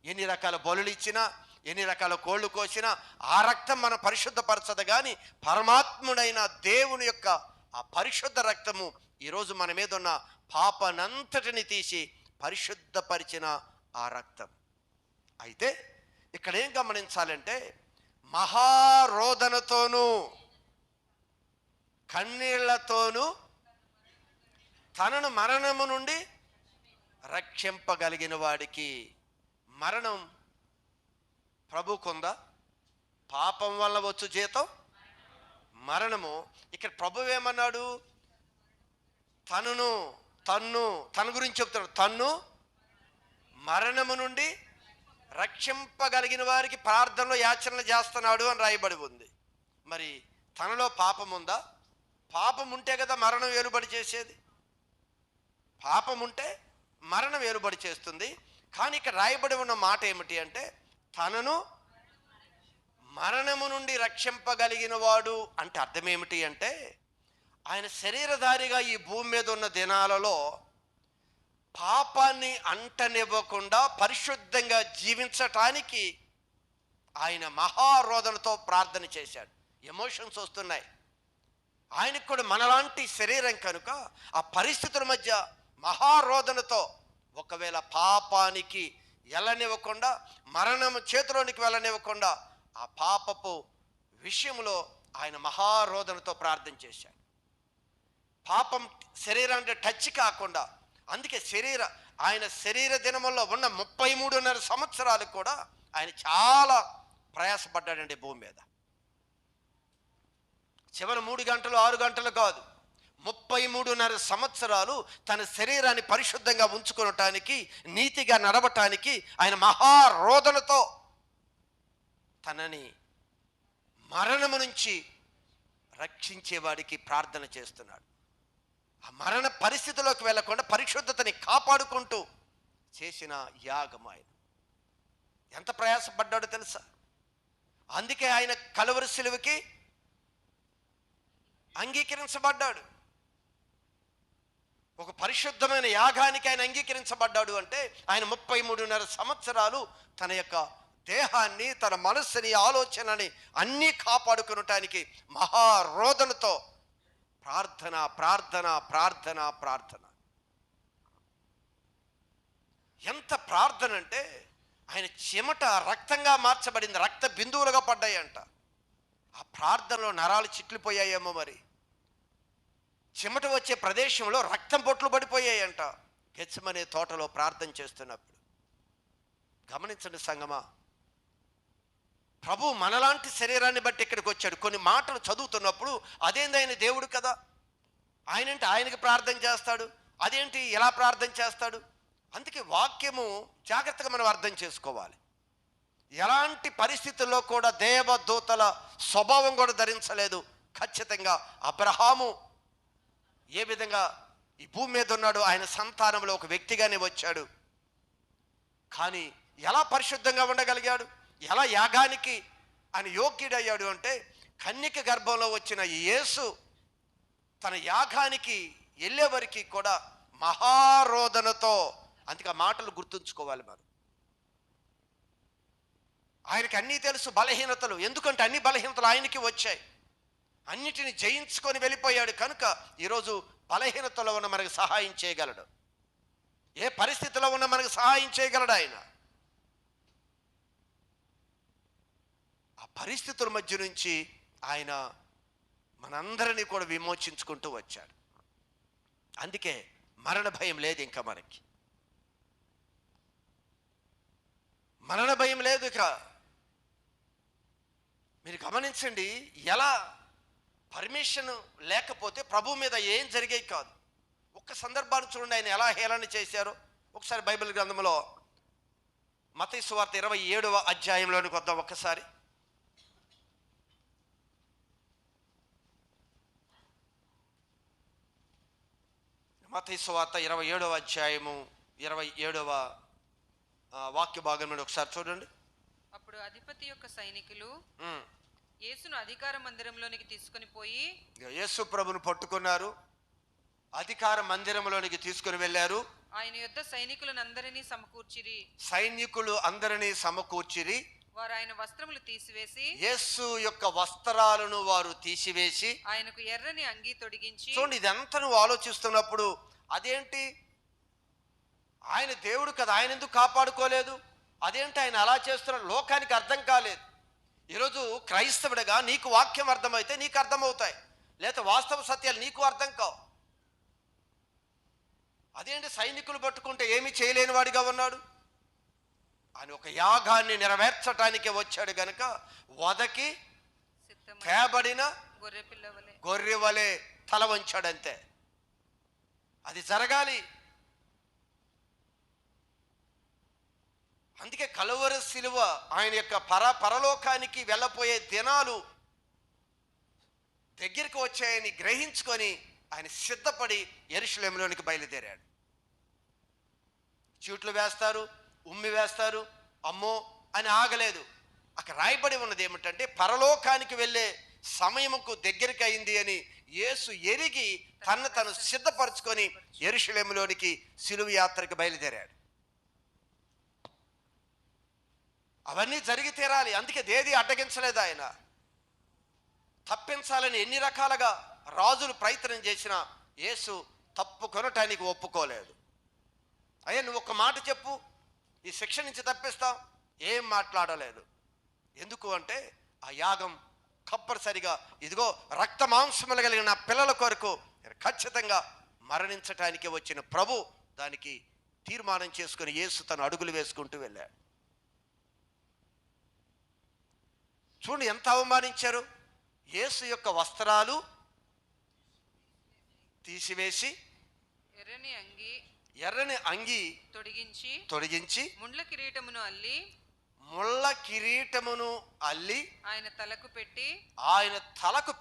ఎన్ని రకాల బలులు ఇచ్చినా, ఎన్ని రకాల కోళ్ళు కోసినా ఆ రక్తం మనం పరిశుద్ధపరచదు. కానీ పరమాత్ముడైన దేవుని యొక్క ఆ పరిశుద్ధ రక్తము ఈరోజు మన మీద ఉన్న పాపనంతటిని తీసి పరిశుద్ధపరిచిన ఆ రక్తం. అయితే ఇక్కడ ఏం గమనించాలంటే, మహారోదనతోనూ కన్నీళ్లతోనూ తనను మరణము నుండి రక్షింపగలిగిన వాడికి. మరణం ప్రభుకుందా? పాపం వల్ల వచ్చు జీతం మరణము. ఇక్కడ ప్రభు ఏమన్నాడు? తన గురించి చెప్తాడు. తన్ను మరణము నుండి రక్షింపగలిగిన వారికి ప్రార్థనలో యాచనలు చేస్తున్నాడు అని రాయబడి ఉంది. మరి తనలో పాపం ఉందా? పాపం ఉంటే కదా మరణం వేరుబడి చేసేది. పాపం ఉంటే మరణం వేరుబడి చేస్తుంది. కానీ ఇక్కడ రాయబడి ఉన్న మాట ఏమిటి అంటే, తనను మరణము నుండి రక్షింపగలిగిన వాడు అంటే అర్థం ఏమిటి అంటే, ఆయన శరీరధారిగా ఈ భూమి మీద ఉన్న దినాలలో పాపాన్ని అంటనివ్వకుండా పరిశుద్ధంగా జీవించటానికి ఆయన మహారోదనతో ప్రార్థన చేశాడు. ఎమోషన్స్ వస్తున్నాయి ఆయనకు కూడా, మనలాంటి శరీరం కనుక ఆ పరిస్థితుల మధ్య మహారోదనతో ఒకవేళ పాపానికి వెళ్ళనివ్వకుండా, మరణం చేతిలోనికి వెళ్ళనివ్వకుండా ఆ పాపపు విషయంలో ఆయన మహారోదనతో ప్రార్థన చేశాడు. పాపం శరీరానికి టచ్ కాకుండా. అందుకే ఆయన శరీర దినముల్లో ఉన్న 33.5 సంవత్సరాలు కూడా ఆయన చాలా ప్రయాసపడ్డాడండి భూమి మీద. చివరి 3 గంటలు 6 గంటలు కాదు, 33.5 సంవత్సరాలు తన శరీరాన్ని పరిశుద్ధంగా ఉంచుకోవటానికి, నీతిగా నడవటానికి ఆయన మహారోదనతో తనని మరణము నుంచి రక్షించేవాడికి ప్రార్థన చేస్తున్నాడు. ఆ మరణ పరిస్థితిలోకి వెళ్ళకుండా పరిశుద్ధతని కాపాడుకుంటూ చేసిన యాగం ఆయన. ఎంత ప్రయాసపడ్డాడో తెలుసా? అందుకే ఆయన కలువరి సిలువకి అంగీకరించబడ్డాడు. ఒక పరిశుద్ధమైన యాగానికి ఆయన అంగీకరించబడ్డాడు అంటే, ఆయన 33.5 సంవత్సరాలు తన యొక్క దేహాన్ని, తన మనస్సుని, ఆలోచనని అన్నీ కాపాడుకునటానికి మహారోదనతో ప్రార్థన ప్రార్థన ప్రార్థన ప్రార్థన. ఎంత ప్రార్థన అంటే, ఆయన చెమట రక్తంగా మార్చబడింది, రక్త బిందువులుగా పడ్డాయంట. ఆ ప్రార్థనలో నరాలు చిట్లిపోయాయేమో మరి. చెమట వచ్చే ప్రదేశంలో రక్తం పొట్లు పడిపోయాయంట గెత్సెమనే తోటలో ప్రార్థన చేస్తున్నప్పుడు. గమనించండి సంగమా, ప్రభు మనలాంటి శరీరాన్ని బట్టి ఇక్కడికి వచ్చాడు. కొన్ని మాటలు చదువుతున్నప్పుడు అదేంటి, ఆయన దేవుడు కదా, ఆయనంటే ఆయనకి ప్రార్థన చేస్తాడు, అదేంటి ఎలా ప్రార్థన చేస్తాడు? అందుకే వాక్యము జాగ్రత్తగా మనం అర్థం చేసుకోవాలి. ఎలాంటి పరిస్థితుల్లో కూడా దేవదూతల స్వభావం కూడా ధరించలేదు. ఖచ్చితంగా అబ్రహాము ఏ విధంగా ఈ భూమి మీద ఉన్నాడు, ఆయన సంతానంలో ఒక వ్యక్తిగానే వచ్చాడు. కానీ ఎలా పరిశుద్ధంగా ఉండగలిగాడు, ఎలా యాగానికి ఆయన యోగ్యుడయ్యాడు అంటే, కన్యక గర్భంలో వచ్చిన యేసు తన యాగానికి వెళ్ళే వరకు కూడా మహారోదనతో, అందుకే ఆ మాటలు గుర్తుంచుకోవాలి మనం. ఆయనకి అన్నీ తెలుసు బలహీనతలు, ఎందుకంటే అన్ని బలహీనతలు ఆయనకి వచ్చాయి. అన్నిటిని జయించుకొని వెళ్ళిపోయాడు కనుక ఈరోజు బలహీనతలో ఉన్న మనకు సహాయం చేయగలడు. ఏ పరిస్థితిలో ఉన్న మనకు సహాయం చేయగలడు ఆయన. ఆ పరిస్థితుల మధ్య నుంచి ఆయన మనందరినీ కూడా విమోచించుకుంటూ వచ్చాడు. అందుకే మరణ భయం లేదు ఇంకా మనకి, మరణ భయం లేదు ఇక. మీరు గమనించండి, ఎలా పర్మిషన్ లేకపోతే ప్రభు మీద ఏం జరిగేవి కాదు. ఒక్క సందర్భాన్ని చూడండి, ఆయన ఎలా హేళన చేశారో. ఒకసారి బైబిల్ గ్రంథంలో మత్తయి సువార్త 27వ అధ్యాయంలోనికి వద్దాం ఒక్కసారి. మత్తయి సువార్త 27వ అధ్యాయము 27వ వాక్య భాగం నుండి ఒకసారి చూడండి. అప్పుడు అధిపతి యొక్క సైనికులు యేసును అధికార మందిరంలోనికి తీసుకొని పోయి, యేసు ప్రభును పట్టుకున్నారు, అధికార మందిరంలోనికి తీసుకుని వెళ్ళారు. ఆయన యొద్ద సైనికులందరినీ సమకూర్చిరి. సైనికులు అందరినీ సమకూర్చిరి. వారు ఆయన వస్త్రములు తీసివేసి, యేసు యొక్క వస్త్రాలను వారు తీసివేసి ఆయనకు ఎర్రని అంగీ తొడిగించి. చూడండి, ఇదంతా నువ్వు ఆలోచిస్తున్నప్పుడు అదేంటి, ఆయన దేవుడు కదా, ఆయన ఎందుకు కాపాడుకోలేదు? అదేంటి ఆయన అలా చేస్తున్నాడు? లోకానికి అర్థం కాలేదు. ఈరోజు క్రైస్తవుడిగా నీకు వాక్యం అర్థమైతే నీకు అర్థమవుతాయి, లేకపోతే వాస్తవ సత్యాలు నీకు అర్థం కావు. అదేంటి సైనికులు పట్టుకుంటే ఏమీ చేయలేని వాడిగా ఉన్నాడు? ఆయన ఒక యాగాన్ని నెరవేర్చటానికి వచ్చాడు గనుక వదకి తేబడిన గొర్రె వలె తల వంచాడంతే. అది జరగాలి. అందుకే కలువరి శిలువ ఆయన యొక్క పరలోకానికి వెళ్ళపోయే దినాలు దగ్గరికి వచ్చాయని గ్రహించుకొని ఆయన సిద్ధపడి యెరూషలేములోనికి బయలుదేరాడు. చీట్లు వేస్తారు, ఉమ్మి వేస్తారు, అమ్మో అని ఆగలేదు. అక్కడ రాయబడి ఉన్నది ఏమిటంటే పరలోకానికి వెళ్ళే సమయముకు దగ్గరికి అయింది అని యేసు ఎరిగి తను సిద్ధపరచుకొని యెరూషలేములోనికి సిలువ యాత్రకు బయలుదేరాడు. అవన్నీ జరిగి తీరాలి. అందుకే దేది అడ్డగించలేదు ఆయన. తప్పించాలని ఎన్ని రకాలుగా రాజులు ప్రయత్నం చేసినా యేసు తప్పుకొనటానికి ఒప్పుకోలేదు. అయ్యా నువ్వు ఒక మాట చెప్పు, ఈ శిక్ష నుంచి తప్పిస్తాం, ఏం మాట్లాడలేదు. ఎందుకు అంటే ఆ యాగం కంపల్సరిగా, ఇదిగో రక్త మాంసములు కలిగిన పిల్లల కొరకు ఖచ్చితంగా మరణించటానికి వచ్చిన ప్రభు దానికి తీర్మానం చేసుకుని యేసు తన అడుగులు వేసుకుంటూ వెళ్ళాడు. చూడండి ఎంత అవమానించారు. యేసు యొక్క వస్త్రాలు తీసివేసి ఎర్రని అంగి తొడిగించి ముళ్ళ కిరీటమును అల్లి ఆయన తలకు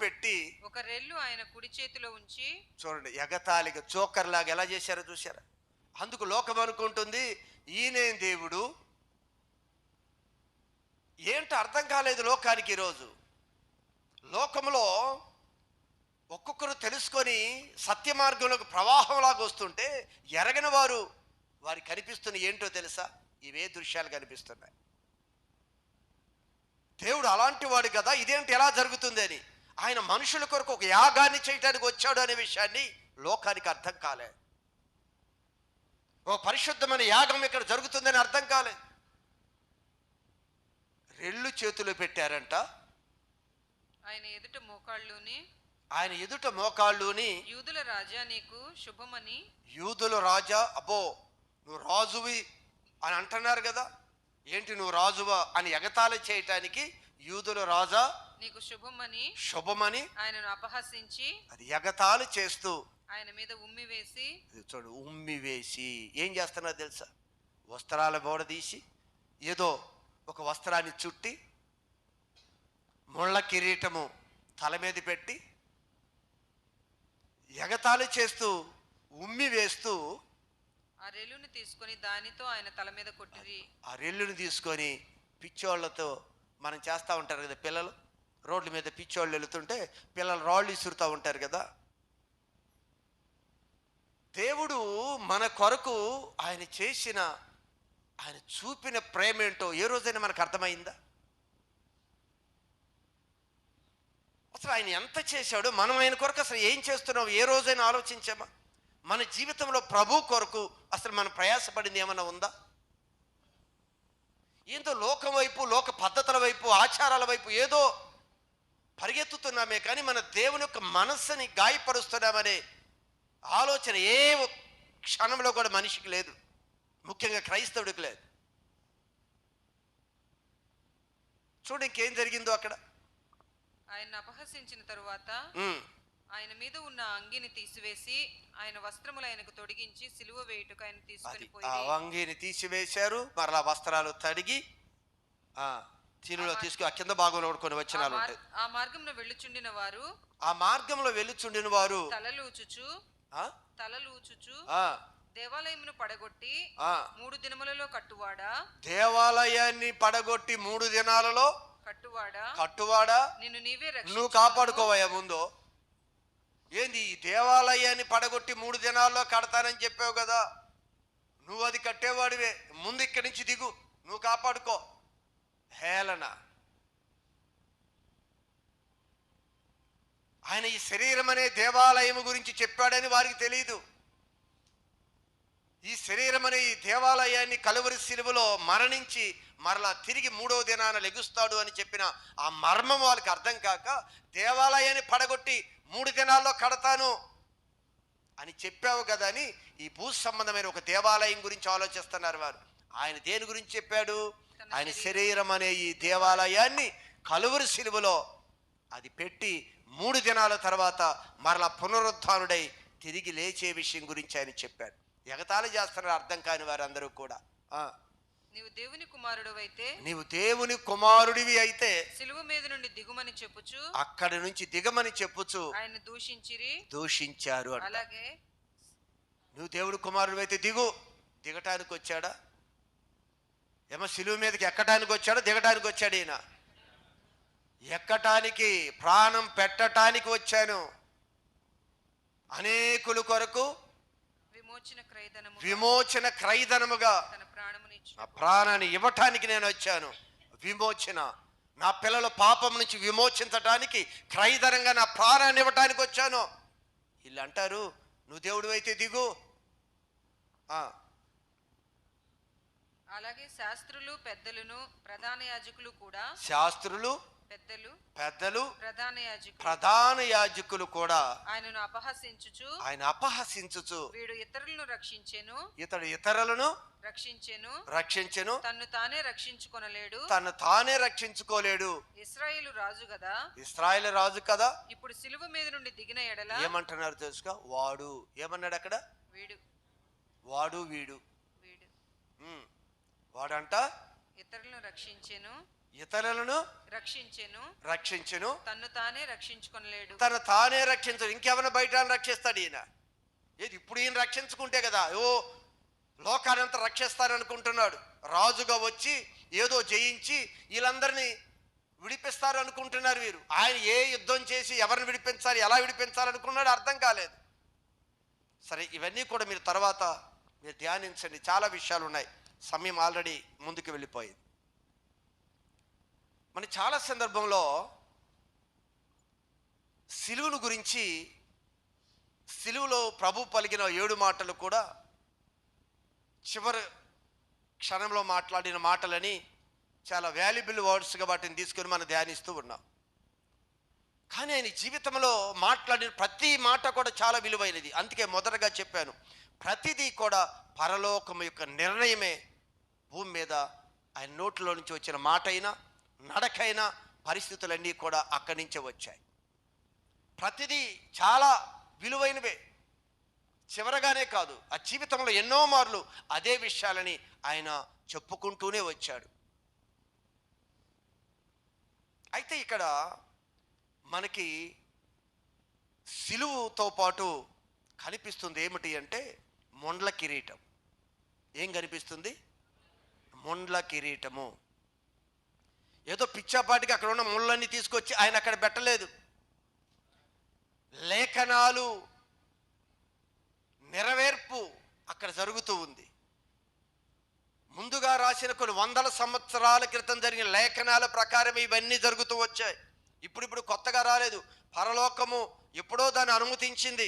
పెట్టి ఒక రెల్లు ఆయన కుడి చేతిలో ఉంచి. చూడండి ఎగతాళిగా జోకర్లాగా ఎలా చేశారో చూశారా? అందుకు లోకం అనుకుంటుంది ఈయనేం దేవుడు. ఏంటో అర్థం కాలేదు లోకానికి. ఈరోజు లోకంలో ఒక్కొక్కరు తెలుసుకొని సత్య మార్గంలోకి ప్రవాహంలాగా వస్తుంటే ఎరగని వారి కనిపిస్తున్న ఏంటో తెలుసా? ఇవే దృశ్యాలు కనిపిస్తున్నాయి. దేవుడు అలాంటి వాడు కదా, ఇదేంటి ఎలా జరుగుతుంది అని. ఆయన మనుషుల కొరకు ఒక యాగాన్ని చేయడానికి వచ్చాడు అనే విషయాన్ని లోకానికి అర్థం కాలేదు. ఓ పరిశుద్ధమైన యాగం ఇక్కడ జరుగుతుందని అర్థం కాలేదు. రెల్లు చేతులు పెట్టారంట. ఆయన ఎదుట మోకాళ్ళుని యూదుల రాజా నీకు శుభమని. యూదుల రాజా, అబ్బో నువ్వు రాజువి అని అంటున్నారు కదా, ఏంటి నువ్వు రాజువా అని ఎగతాళి చేయటానికి యూదుల రాజా నీకు శుభమని ఆయనను అపహసించి అది ఎగతాళి చేస్తూ ఆయన మీద ఉమ్మి వేసి. చూడు ఉమ్మి వేసి ఏం చేస్తున్నా తెలుసా? వస్త్రాల బోడదీసి ఏదో ఒక వస్త్రాన్ని చుట్టి ముళ్ళ కిరీటము తల మీద పెట్టి ఎగతాళి చేస్తూ ఉమ్మి వేస్తూ ఆ రెల్లుని తీసుకొని దానితో ఆయన తల మీద కొట్టిరి. ఆ రెల్లుని తీసుకొని పిచ్చోళ్లతో మనం చేస్తూ ఉంటారు కదా, పిల్లలు రోడ్ల మీద పిచ్చోళ్ళు వెళుతుంటే పిల్లలు రాళ్ళు ఇసురుతూ ఉంటారు కదా, దేవుడు మన కొరకు ఆయన చేసిన, ఆయన చూపిన ప్రేమ ఏంటో ఏ రోజైనా మనకు అర్థమైందా? అసలు ఆయన ఎంత చేశాడో, మనం ఆయన కొరకు అసలు ఏం చేస్తున్నాం ఏ రోజైనా ఆలోచించామా? మన జీవితంలో ప్రభు కొరకు అసలు మనం ప్రయాసపడింది ఏమన్నా ఉందా? ఏదో లోకం వైపు, లోక పద్ధతుల వైపు, ఆచారాల వైపు ఏదో పరిగెత్తుతున్నామే కానీ మన దేవుని యొక్క మనస్సుని గాయపరుస్తున్నామనే ఆలోచన ఏ క్షణంలో కూడా మనిషికి లేదు, ముఖ్యంగా క్రైస్తవుడికి లేదు. చూడు ఇంకేం జరిగిందో అక్కడ. ఆయన అపహసించిన తరువాత ఆయన మీద ఉన్న అంగిని తీసివేసి ఆయన వస్త్రములు ఆయనకు తొడిగించి సిలువ వేయుటకు ఆయన తీసుకుని ఆ పోయి అంగీని తీసివేశారు, మరలా వస్త్రాలు తడిగి చీనులో తీసుకు ఆ కింద భాగంలో కొన్ని వచనాలు ఉంటాయి. ఆ మార్గంలో వెళ్ళుచుండిన వారు, ఆ మార్గంలో వెళ్ళుచుండిన వారు తలలూచుచు దేవాలయమును పడగొట్టి 3 దినములలో కట్టువాడా, దేవాలయాన్ని పడగొట్టి 3 దినాలలో కట్టువాడా నిన్ను నీవే నువ్వు కాపాడుకోవయ్యా. ముందు ఏంది ఈ దేవాలయాన్ని పడగొట్టి 3 దినాల్లో కడతానని చెప్పావు కదా, నువ్వు అది కట్టేవాడివే, ముందు ఇక్కడి నుంచి దిగు, నువ్వు కాపాడుకో. హేళన. ఆయన ఈ శరీరం అనే దేవాలయం గురించి చెప్పాడని వారికి తెలియదు. ఈ శరీరం అనే ఈ దేవాలయాన్ని కలువరి శిలువలో మరణించి మరలా తిరిగి 3వ దినాన లెగుస్తాడు అని చెప్పిన ఆ మర్మం వాళ్ళకి అర్థం కాక, దేవాలయాన్ని పడగొట్టి 3 దినాల్లో కడతాను అని చెప్పావు కదా అని ఈ భూ సంబంధమైన ఒక దేవాలయం గురించి ఆలోచిస్తున్నారు వారు. ఆయన దేని గురించి చెప్పాడు? ఆయన శరీరం అనే ఈ దేవాలయాన్ని కలువరి శిలువలో అది పెట్టి 3 దినాల తర్వాత మరలా పునరుద్ధానుడై తిరిగి లేచే విషయం గురించి ఆయన చెప్పాడు. ఎగతాళి చేస్తున్నారు అర్థం కాని వారందరూ కూడా. నీవు దేవుని కుమారుడివైతే, నీవు దేవుని కుమారుడివి అయితే సిలువ మీద నుండి దిగుమని చెప్పుచు, అక్కడి నుంచి దిగమని చెప్పుచు ఆయన దూషించారు. అలాగే నువ్వు దేవుడి కుమారుడివి అయితే దిగటానికి వచ్చాడా? ఏమో సిలువ మీదకి ఎక్కటానికి వచ్చాడా, దిగటానికి వచ్చాడు? ఈయన ఎక్కటానికి, ప్రాణం పెట్టటానికి వచ్చాను, అనేకుల కొరకు విమోచన క్రయధనముగా నా ప్రాణాన్ని ఇవ్వటానికి నేను వచ్చాను. విమోచన, నా పిల్లల పాపం నుంచి విమోచించటానికి క్రయధనంగా నా ప్రాణాన్ని ఇవ్వటానికి వచ్చాను. వీళ్ళు అంటారు నువ్వు దేవుడు అయితే దిగు. అలాగే శాస్త్రులు పెద్దలను ప్రధాన యాజకులు కూడా, శాస్త్రులు పెద్దలు ప్రధాన యాజకులు కూడా ఆయనను అపహసించుచు వీడు ఇతరులను రక్షించెను, ఇతడు ఇతరులను రక్షించెను, తన్ను తానే రక్షించుకొనలేడు, తన్ను తానే రక్షించుకోలేడు. ఇశ్రాయేలు రాజు కదా, ఇప్పుడు సిలువ మీద నుండి దిగిన ఎడల ఏమంటున్నారు తెలుసుగా? వాడు ఏమన్నాడు అక్కడ? వీడు వాడంట ఇతరులను రక్షించెను, తన్ను తానే రక్షించుకొనలేడు. తను తానే రక్షించడు, ఇంకెవరిని బయట రక్షిస్తాడు ఈయన? ఏది ఇప్పుడు ఈయన రక్షించుకుంటే కదా లోకానంతా రక్షిస్తారనుకుంటున్నాడు. రాజుగా వచ్చి ఏదో జయించి వీళ్ళందరినీ విడిపిస్తారు అనుకుంటున్నారు వీరు. ఆయన ఏ యుద్ధం చేసి ఎవరిని విడిపించాలి, ఎలా విడిపించాలనుకున్నాడు అర్థం కాలేదు. సరే, ఇవన్నీ కూడా మీరు తర్వాత మీరు ధ్యానించండి, చాలా విషయాలు ఉన్నాయి. సమయం ఆల్రెడీ ముందుకు వెళ్ళిపోయింది. మన చాలా సందర్భంలో సిలువను గురించి, సిలువలో ప్రభు పలికిన 7 మాటలు కూడా చివరి క్షణంలో మాట్లాడిన మాటలని చాలా వాల్యుబుల్ వర్డ్స్గా వాటిని తీసుకొని మనం ధ్యానిస్తూ ఉన్నాం. కానీ ఆయన జీవితంలో మాట్లాడిన ప్రతి మాట కూడా చాలా విలువైనది. అందుకే మొదటగా చెప్పాను, ప్రతిదీ కూడా పరలోకం యొక్క నిర్ణయమే భూమి మీద ఆయన నోట్లో నుంచి వచ్చిన మాట అయినా, నడకైనా, పరిస్థితులన్నీ కూడా అక్కడి నుంచే వచ్చాయి. ప్రతిదీ చాలా విలువైనవే. చివరగానే కాదు, ఆ జీవితంలో ఎన్నో మార్లు అదే విషయాలని ఆయన చెప్పుకుంటూనే వచ్చాడు. అయితే ఇక్కడ మనకి సిలువతో పాటు కనిపిస్తుంది ఏమిటి అంటే మొండ్ల కిరీటం. ఏం కనిపిస్తుంది? మొండ్ల కిరీటము. ఏదో పిచ్చాపాటికి అక్కడ ఉన్న ముళ్ళన్నీ తీసుకొచ్చి ఆయన అక్కడ పెట్టలేదు. లేఖనాలు అక్కడ జరుగుతూ ఉంది. ముందుగా రాసిన కొన్ని వందల సంవత్సరాల క్రితం జరిగిన లేఖనాల ప్రకారం ఇవన్నీ జరుగుతూ వచ్చాయి. ఇప్పుడు కొత్తగా రాలేదు. పరలోకము ఎప్పుడో దాన్ని అనుమతించింది.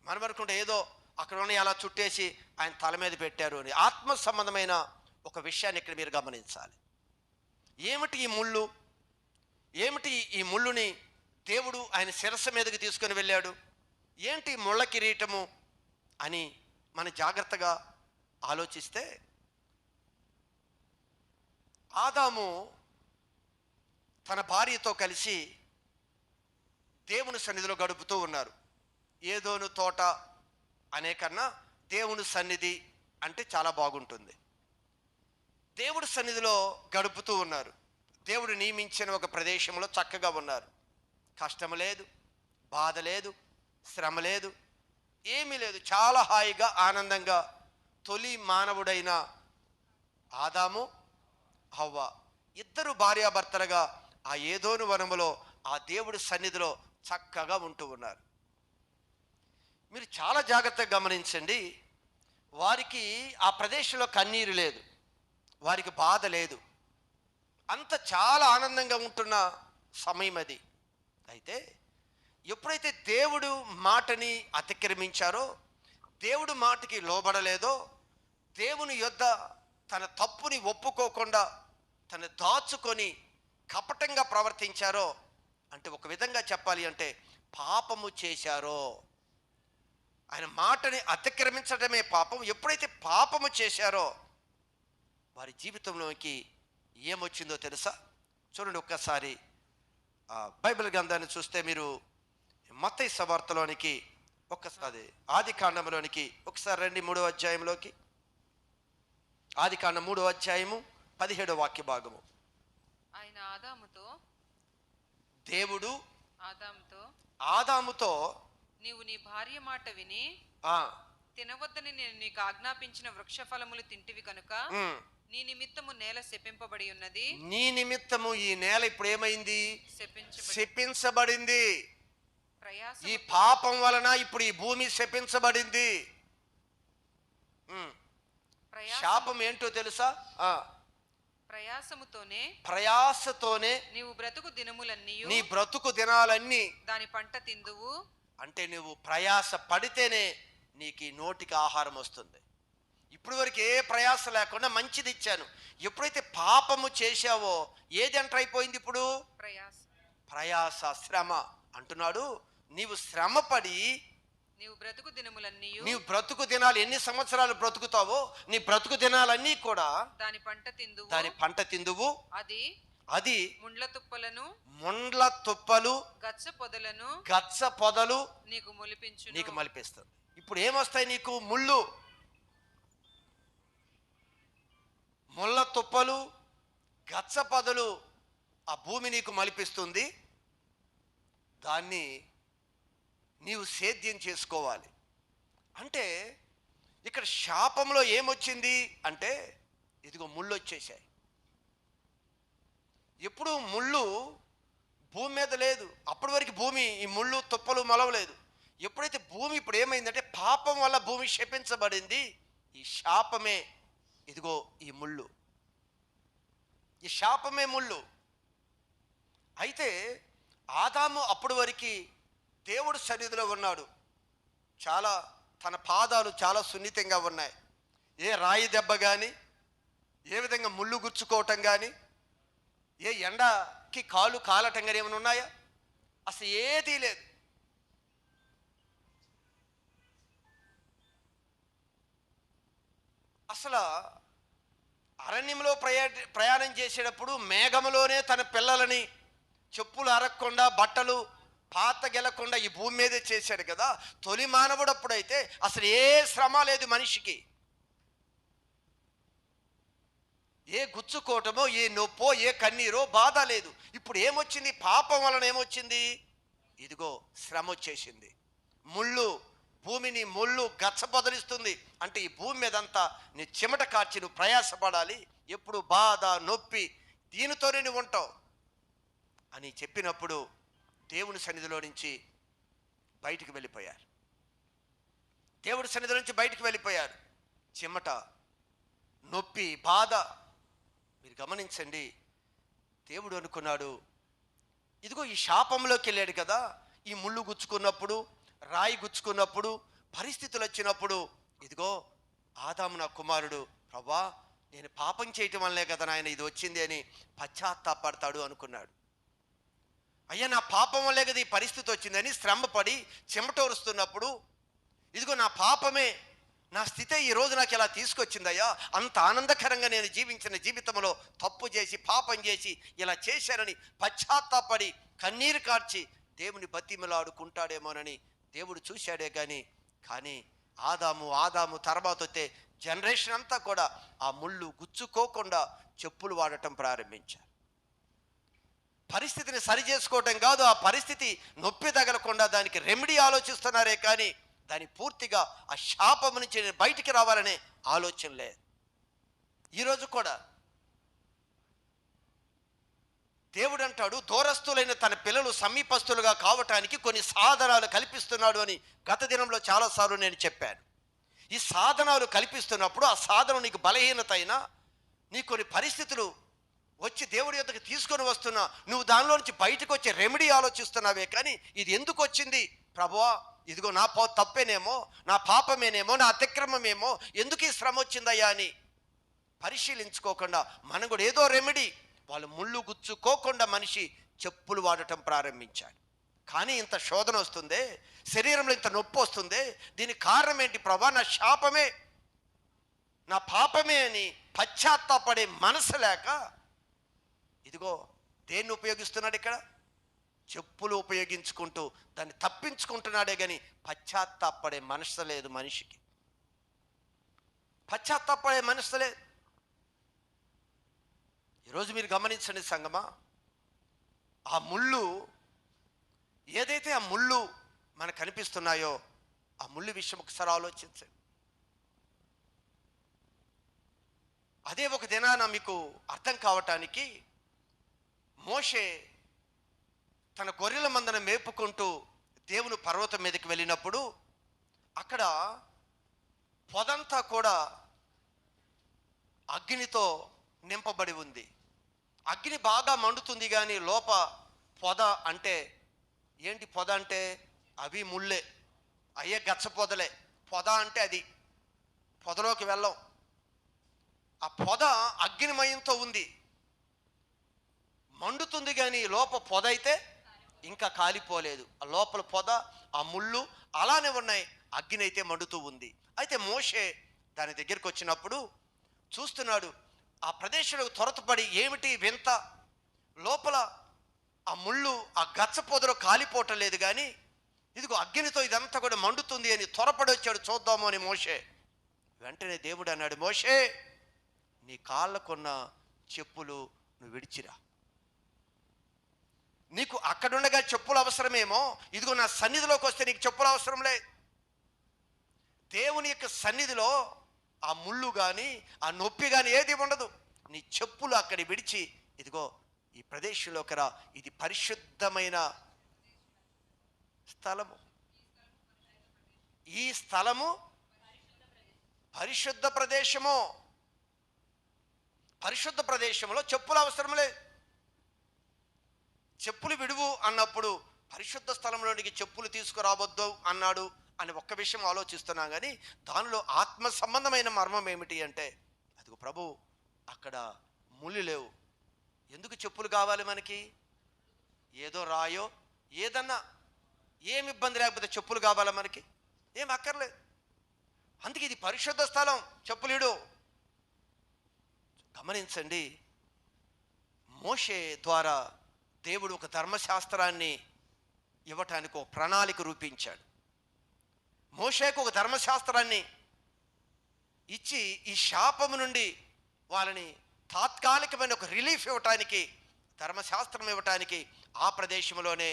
మనం అనుకుంటే ఏదో అక్కడ ఉన్న అలా చుట్టేసి ఆయన తల మీద పెట్టారు అని. ఆత్మ సంబంధమైన ఒక విషయాన్ని ఇక్కడ మీరు గమనించాలి. ఏమిటి ఈ ముళ్ళు? ఏమిటి ఈ ముళ్ళుని దేవుడు ఆయన శిరస్సు మీదకి తీసుకొని వెళ్ళాడు? ఏంటి ముళ్ళ కిరీటము అని మనం జాగ్రత్తగా ఆలోచిస్తే, ఆదాము తన భార్యతో కలిసి దేవుని సన్నిధిలో గడుపుతూ ఉన్నారు. ఏదోను తోట అనే కన్నా దేవుని సన్నిధి అంటే చాలా బాగుంటుంది. దేవుడి సన్నిధిలో గడుపుతూ ఉన్నారు. దేవుడు నియమించిన ఒక ప్రదేశంలో చక్కగా ఉన్నారు. కష్టం లేదు, బాధ లేదు, శ్రమ లేదు, ఏమీ లేదు. చాలా హాయిగా ఆనందంగా తొలి మానవుడైన ఆదాము హవ్వ ఇద్దరు భార్యాభర్తలుగా ఆ ఏదోను వనములో ఆ దేవుడి సన్నిధిలో చక్కగా ఉంటూ ఉన్నారు. మీరు చాలా జాగ్రత్తగా గమనించండి. వారికి ఆ ప్రదేశంలో కన్నీరు లేదు, వారికి బాధ లేదు. అంత చాలా ఆనందంగా ఉంటున్న సమయం అది. అయితే ఎప్పుడైతే దేవుడు మాటని అతిక్రమించారో, దేవుడు మాటకి లోబడలేదో, దేవుని యొద్ద తన తప్పుని ఒప్పుకోకుండా తను దాచుకొని కపటంగా ప్రవర్తించారో, అంటే ఒక విధంగా చెప్పాలి అంటే పాపము చేశారో. ఆయన మాటని అతిక్రమించడమే పాపం. ఎప్పుడైతే పాపము చేశారో వారి జీవితంలోకి ఏమొచ్చిందో తెలుసా? చూడండి ఒక్కసారి బైబిల్ గ్రంథాన్ని చూస్తే మీరు మత్తయి సువార్తలోనికి ఒక్కసారి ఆది కాండంలోనికి ఒకసారి రండి. 3వ అధ్యాయంలోకి. ఆది కాండం 3వ అధ్యాయము 17వ వాక్య భాగము. ఆయన దేవుడు ఆదాముతో నీవు నీ భార్య మాట విని తినవద్దని నేను నీకు ఆజ్ఞాపించిన వృక్ష ఫలములు తింటివి కనుక నీ నిమిత్తము నేల శపింపబడి ఉన్నది. నీ నిమిత్తము ఈ నేల ఇప్పుడు ఏమైంది? శపించబడింది. ఈ పాపం వలన ఇప్పుడు ఈ భూమి శపించబడింది. శాపం ఏంటో తెలుసా? ప్రయాసతోనే నీవు బ్రతుకు దినములన్నీ, నీ బ్రతుకు దినాలన్నీ దాని పంట తిందువు. అంటే నువ్వు ప్రయాస పడితేనే నీకు నోటికి ఆహారం వస్తుంది. ఇప్పుడు వరకు ఏ ప్రయాస లేకుండా మంచిది ఇచ్చాను. ఎప్పుడైతే పాపము చేశావో ఏది ఎంటర్ అయిపోయింది? ఇప్పుడు ప్రయాస, శ్రమ అంటున్నాడు. నీవు శ్రమపడి నీవు బ్రతుకు దినములన్నీ, నీవు బ్రతుకు దినాలు ఎన్ని సంవత్సరాలు బ్రతుకుతావో నీ బ్రతుకు దినాలన్నీ కూడా దాని పంట తిందువు. అది ముండ్ల తుప్పలు గచ్చ పొదలు నీకు మొలిపిస్తుంది. ఇప్పుడు ఏమొస్తాయి నీకు? ముళ్ళ తుప్పలు, గచ్చ పొదలు ఆ భూమి నీకు మొలిపిస్తుంది. దాన్ని నీవు సేద్యం చేసుకోవాలి. అంటే ఇక్కడ శాపంలో ఏమొచ్చింది అంటే ఇదిగో ముళ్ళు వచ్చేసాయి. ఎప్పుడు ముళ్ళు భూమి మీద లేదు, అప్పటి వరకు భూమి ఈ ముళ్ళు తుప్పలు మొలవలేదు. ఎప్పుడైతే భూమి ఇప్పుడు ఏమైందంటే పాపం వల్ల భూమి శపించబడింది. ఈ శాపమే ఇదిగో ఈ ముళ్ళు, ఈ శాపమే ముళ్ళు. అయితే ఆదాము అప్పటి వరకు దేవుడు సన్నిధిలో ఉన్నాడు. చాలా తన పాదాలు చాలా సున్నితంగా ఉన్నాయి. ఏ రాయి దెబ్బ కానీ, ఏ విధంగా ముళ్ళు గుచ్చుకోవటం కానీ, ఏ ఎండకి కాలు కాలటం కానీ ఏమైనా ఉన్నాయా? అసలు ఏదీ లేదు. అసలు అరణ్యంలో ప్రయాణం చేసేటప్పుడు మేఘములోనే తన పిల్లలని చెప్పులు అరగకుండా, బట్టలు పాత గెలకుండా ఈ భూమి మీదే చేశాడు కదా. తొలి మానవుడు అప్పుడైతే అసలు ఏ శ్రమ లేదు మనిషికి. ఏ గుచ్చుకోవటమో, ఏ నొప్పో, ఏ కన్నీరో, బాధ లేదు. ఇప్పుడు ఏమొచ్చింది? పాపం వలన ఏమొచ్చింది? ఇదిగో శ్రమ వచ్చేసింది. భూమిని ముళ్ళు గచ్చబొదలిస్తుంది. అంటే ఈ భూమి మీదంతా నీ చెమట కార్చి నువ్వు ప్రయాసపడాలి. ఎప్పుడు బాధ, నొప్పి, దీనితోనే నువ్వు ఉంటావు అని చెప్పినప్పుడు దేవుని సన్నిధిలో నుంచి బయటికి వెళ్ళిపోయారు. దేవుడి సన్నిధి నుంచి బయటికి వెళ్ళిపోయారు. చెమట, నొప్పి, బాధ. మీరు గమనించండి, దేవుడు అనుకున్నాడు, ఇదిగో ఈ శాపంలోకి వెళ్ళాడు కదా, ఈ ముళ్ళు గుచ్చుకున్నప్పుడు, రాయి గుచ్చుకున్నప్పుడు, పరిస్థితులు వచ్చినప్పుడు, ఇదిగో ఆదాము నా కుమారుడు, ప్రభా నేను పాపం చేయటం వల్లే కదా నాయన ఇది వచ్చింది అని పశ్చాత్తాపడతాడు అనుకున్నాడు. అయ్యా నా పాపం వల్లే కదా ఈ పరిస్థితి వచ్చిందని శ్రమపడి చెమటోరుస్తున్నప్పుడు, ఇదిగో నా పాపమే, నా స్థితే ఈరోజు నాకు ఇలా తీసుకొచ్చిందయ్యా, అంత ఆనందకరంగా నేను జీవించిన జీవితంలో తప్పు చేసి పాపం చేసి ఇలా చేశానని పశ్చాత్తాపడి కన్నీరు కార్చి దేవుని బతిమలాడుకుంటాడేమోనని దేవుడు చూశాడే కానీ ఆదాము తర్వాత వస్తే జనరేషన్ అంతా కూడా ఆ ముళ్ళు గుచ్చుకోకుండా చెప్పులు వాడటం ప్రారంభించారు. పరిస్థితిని సరి చేసుకోవటం కాదు, ఆ పరిస్థితి నొప్పి తగలకుండా దానికి రెమెడీ ఆలోచిస్తున్నారే కానీ దాని పూర్తిగా ఆ శాపం నుంచి నేను బయటికి రావాలనే ఆలోచన లేదు. ఈరోజు కూడా దేవుడు అంటాడు, దూరస్తులైన తన పిల్లలు సమీపస్తులుగా కావటానికి కొన్ని సాధనాలు కల్పిస్తున్నాడు అని గత దినంలో చాలాసార్లు నేను చెప్పాను. ఈ సాధనాలు కల్పిస్తున్నప్పుడు ఆ సాధనం నీకు బలహీనత అయినా, నీ కొన్ని పరిస్థితులు వచ్చి దేవుడి యొద్దకు తీసుకొని వస్తున్నా, నువ్వు దానిలో నుంచి బయటకు వచ్చే రెమెడీ ఆలోచిస్తున్నావే కానీ ఇది ఎందుకు వచ్చింది ప్రభువా, ఇదిగో నా తప్పేనేమో, నా పాపమేనేమో, నా అతిక్రమమేమో, ఎందుకు ఈ శ్రమ వచ్చిందయ్యా అని పరిశీలించుకోకుండా మనం కూడా ఏదో రెమెడీ, వాళ్ళు ముళ్ళు గుచ్చుకోకుండా మనిషి చెప్పులు వాడటం ప్రారంభించాడు. కానీ ఇంత శోధన వస్తుందే, శరీరంలో ఇంత నొప్పి వస్తుందే, దీనికి కారణం ఏంటి ప్రభా, నా శాపమే, నా పాపమే అని పశ్చాత్తాపడే మనసు లేక ఇదిగో దేన్ని ఉపయోగిస్తున్నాడు ఇక్కడ, చెప్పులు ఉపయోగించుకుంటూ దాన్ని తప్పించుకుంటున్నాడే కానీ పశ్చాత్తాపడే మనసు లేదు మనిషికి. పశ్చాత్తాపడే మనసు లేదు. ఈరోజు మీరు గమనించండి సంగమా, ఆ ముళ్ళు ఏదైతే ఆ ముళ్ళు మనకు కనిపిస్తున్నాయో ఆ ముళ్ళు విషయం ఒకసారి ఆలోచించండి. అదే ఒక దినాన మీకు అర్థం కావటానికి మోషే తన గొర్రెల మందను మేపుకుంటూ దేవుని పర్వతం మీదకి వెళ్ళినప్పుడు అక్కడ పొదంతా కూడా అగ్నితో నింపబడి ఉంది. అగ్ని బాగా మండుతుంది కానీ పొద అంటే ఏంటి? పొద అంటే అవి ముళ్ళే, అయ్యే గచ్చ పొదలే. పొద అంటే అది, పొదలోకి వెళ్ళం. ఆ పొద అగ్నిమయంతో ఉంది, మండుతుంది కానీ పొద అయితే ఇంకా కాలిపోలేదు. ఆ లోపల పొద, ఆ ముళ్ళు అలానే ఉన్నాయి, అగ్ని అయితే మండుతూ ఉంది. అయితే మోషే దాని దగ్గరికి వచ్చినప్పుడు చూస్తున్నాడు, ఆ ప్రదేశంలో త్వరతపడి ఏమిటి వింత, లోపల ఆ ముళ్ళు ఆ గచ్చ పొదలో కాలిపోవటం లేదు కానీ ఇదిగో అగ్నితో ఇదంతా కూడా మండుతుంది అని త్వరపడి వచ్చాడు చూద్దాము అని మోషే. వెంటనే దేవుడు అన్నాడు, మోషే నీ కాళ్ళకున్న చెప్పులు నువ్వు విడిచిరా. నీకు అక్కడుండగా చెప్పులు అవసరమేమో, ఇదిగో నా సన్నిధిలోకి వస్తే నీకు చెప్పులు అవసరం లే. దేవుని యొక్క సన్నిధిలో ఆ ముళ్ళు కానీ ఆ నొప్పి కానీ ఏది ఉండదు. నీ చెప్పులు అక్కడి విడిచి ఇదిగో ఈ ప్రదేశంలోకి రా, ఇది పరిశుద్ధమైన స్థలము. ఈ స్థలము పరిశుద్ధ ప్రదేశము. పరిశుద్ధ ప్రదేశంలో చెప్పులు అవసరం లేదు. చెప్పులు విడువు అన్నప్పుడు పరిశుద్ధ స్థలంలోనికి చెప్పులు తీసుకురావద్దు అన్నాడు అని ఒక్క విషయం ఆలోచిస్తున్నాం కానీ దానిలో ఆత్మ సంబంధమైన మర్మం ఏమిటి అంటే, అదిగో ప్రభు అక్కడ ముళ్ళు లేవు. ఎందుకు చెప్పులు కావాలి మనకి? ఏదో రాయో ఏదన్నా ఏమి ఇబ్బంది లేకపోతే చెప్పులు కావాలా మనకి? ఏం అక్కర్లేదు. అందుకే ఇది పరిశుద్ధ స్థలం, చెప్పులీడు. గమనించండి, మోషే ద్వారా దేవుడు ఒక ధర్మశాస్త్రాన్ని ఇవ్వటానికి ఒక ప్రణాళిక రూపించాడు. మోషేకు ఒక ధర్మశాస్త్రాన్ని ఇచ్చి ఈ శాపము నుండి వాళ్ళని తాత్కాలికమైన ఒక రిలీఫ్ ఇవ్వటానికి, ధర్మశాస్త్రం ఇవ్వటానికి ఆ ప్రదేశంలోనే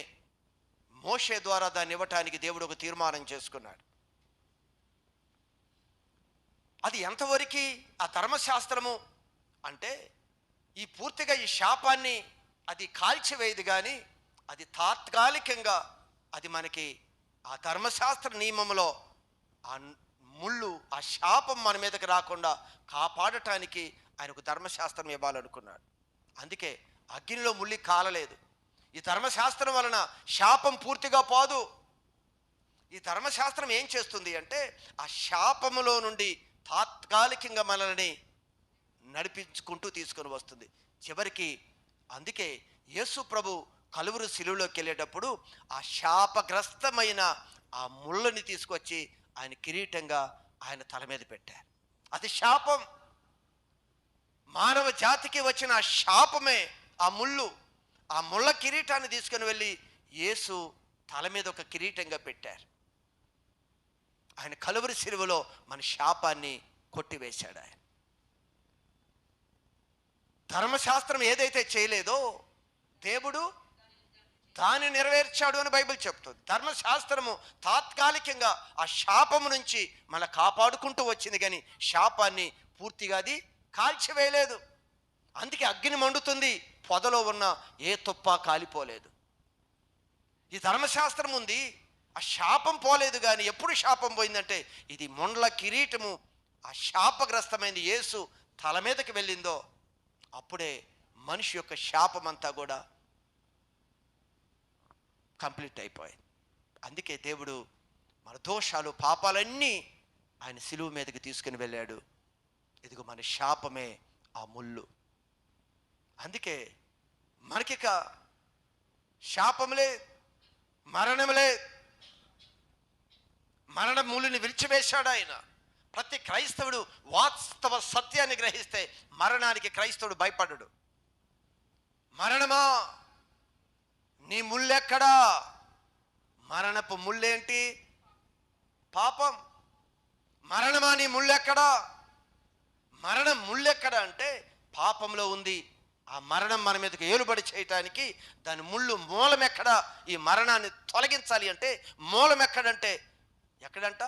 మోషే ద్వారా దాన్ని ఇవ్వటానికి దేవుడు ఒక తీర్మానం చేసుకున్నాడు. అది ఎంతవరకు ఆ ధర్మశాస్త్రము అంటే ఈ పూర్తిగా ఈ శాపాన్ని అది కాల్చివేయదు కానీ అది తాత్కాలికంగా అది మనకి ఆ ధర్మశాస్త్ర నియమంలో ఆ ముళ్ళు, ఆ శాపం మన మీదకి రాకుండా కాపాడటానికి ఆయనకు ధర్మశాస్త్రం ఇవ్వాలనుకున్నాడు. అందుకే అగ్నిలో ముళ్ళి కాలలేదు. ఈ ధర్మశాస్త్రం వలన శాపం పూర్తిగా పోదు. ఈ ధర్మశాస్త్రం ఏం చేస్తుంది అంటే ఆ శాపములో నుండి తాత్కాలికంగా మనల్ని నడిపించుకుంటూ తీసుకొని వస్తుంది చివరికి. అందుకే యేసు ప్రభు కలువరి శిలువలోకి వెళ్ళేటప్పుడు ఆ శాపగ్రస్తమైన ఆ ముళ్ళని తీసుకొచ్చి ఆయన కిరీటంగా ఆయన తల మీద పెట్టారు. అది శాపం. మానవ జాతికి వచ్చిన ఆ శాపమే ఆ ముళ్ళు. ఆ ముళ్ళ కిరీటాన్ని తీసుకొని వెళ్ళి యేసు తల మీద ఒక కిరీటంగా పెట్టారు. ఆయన కలువరి శిలువలో మన శాపాన్ని కొట్టివేశాడు. ఆయన ధర్మశాస్త్రం ఏదైతే చేయలేదో దేవుడు దాన్ని నెరవేర్చాడు అని బైబిల్ చెప్తుంది. ధర్మశాస్త్రము తాత్కాలికంగా ఆ శాపము నుంచి మన కాపాడుకుంటూ వచ్చింది, కానీ శాపాన్ని పూర్తిగా అది కాల్చివేయలేదు. అందుకే అగ్ని మండుతుంది, పొదలో ఉన్న ఏ తుప్ప కాలిపోలేదు. ఈ ధర్మశాస్త్రం ఉంది, ఆ శాపం పోలేదు. కానీ ఎప్పుడు శాపం పోయిందంటే ఇది మొండ్ల కిరీటము ఆ శాపగ్రస్తమైంది యేసు తల మీదకి వెళ్ళిందో అప్పుడే మనిషి యొక్క శాపం అంతా కూడా కంప్లీట్ అయిపోయింది. అందుకే దేవుడు మన దోషాలు పాపాలన్నీ ఆయన సిలువ మీదకి తీసుకుని వెళ్ళాడు. ఇదిగో మన శాపమే ఆ ముళ్ళు. అందుకే మనకిక శాపములే, మరణములే. మరణ ముళ్ళుని విరిచివేశాడు ఆయన. ప్రతి క్రైస్తవుడు వాస్తవ సత్యాన్ని గ్రహిస్తే మరణానికి క్రైస్తవుడు భయపడడు. మరణమా నీ ముళ్ళెక్కడా? మరణపు ముళ్ళేంటి? పాపం. మరణమా నీ ముళ్ళెక్కడా? మరణం ముళ్ళెక్కడా అంటే పాపంలో ఉంది. ఆ మరణం మన మీదకి ఏలుబడి చేయటానికి దాని ముళ్ళు మూలం ఎక్కడా? ఈ మరణాన్ని తొలగించాలి అంటే మూలం ఎక్కడంటే ఎక్కడంట?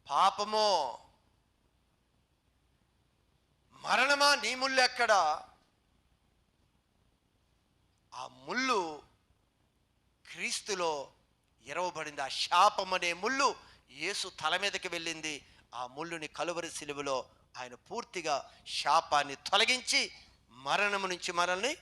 పాపమో. మరణమా నీ ముళ్ళు ఎక్కడా? ఆ ముళ్ళు క్రీస్తులో ఇరవబడింది. ఆ శాపం అనే ముళ్ళు యేసు తల మీదకి వెళ్ళింది. ఆ ముళ్ళుని కలువరి శిలువలో ఆయన పూర్తిగా శాపాన్ని తొలగించి మరణము నుంచి మనల్ని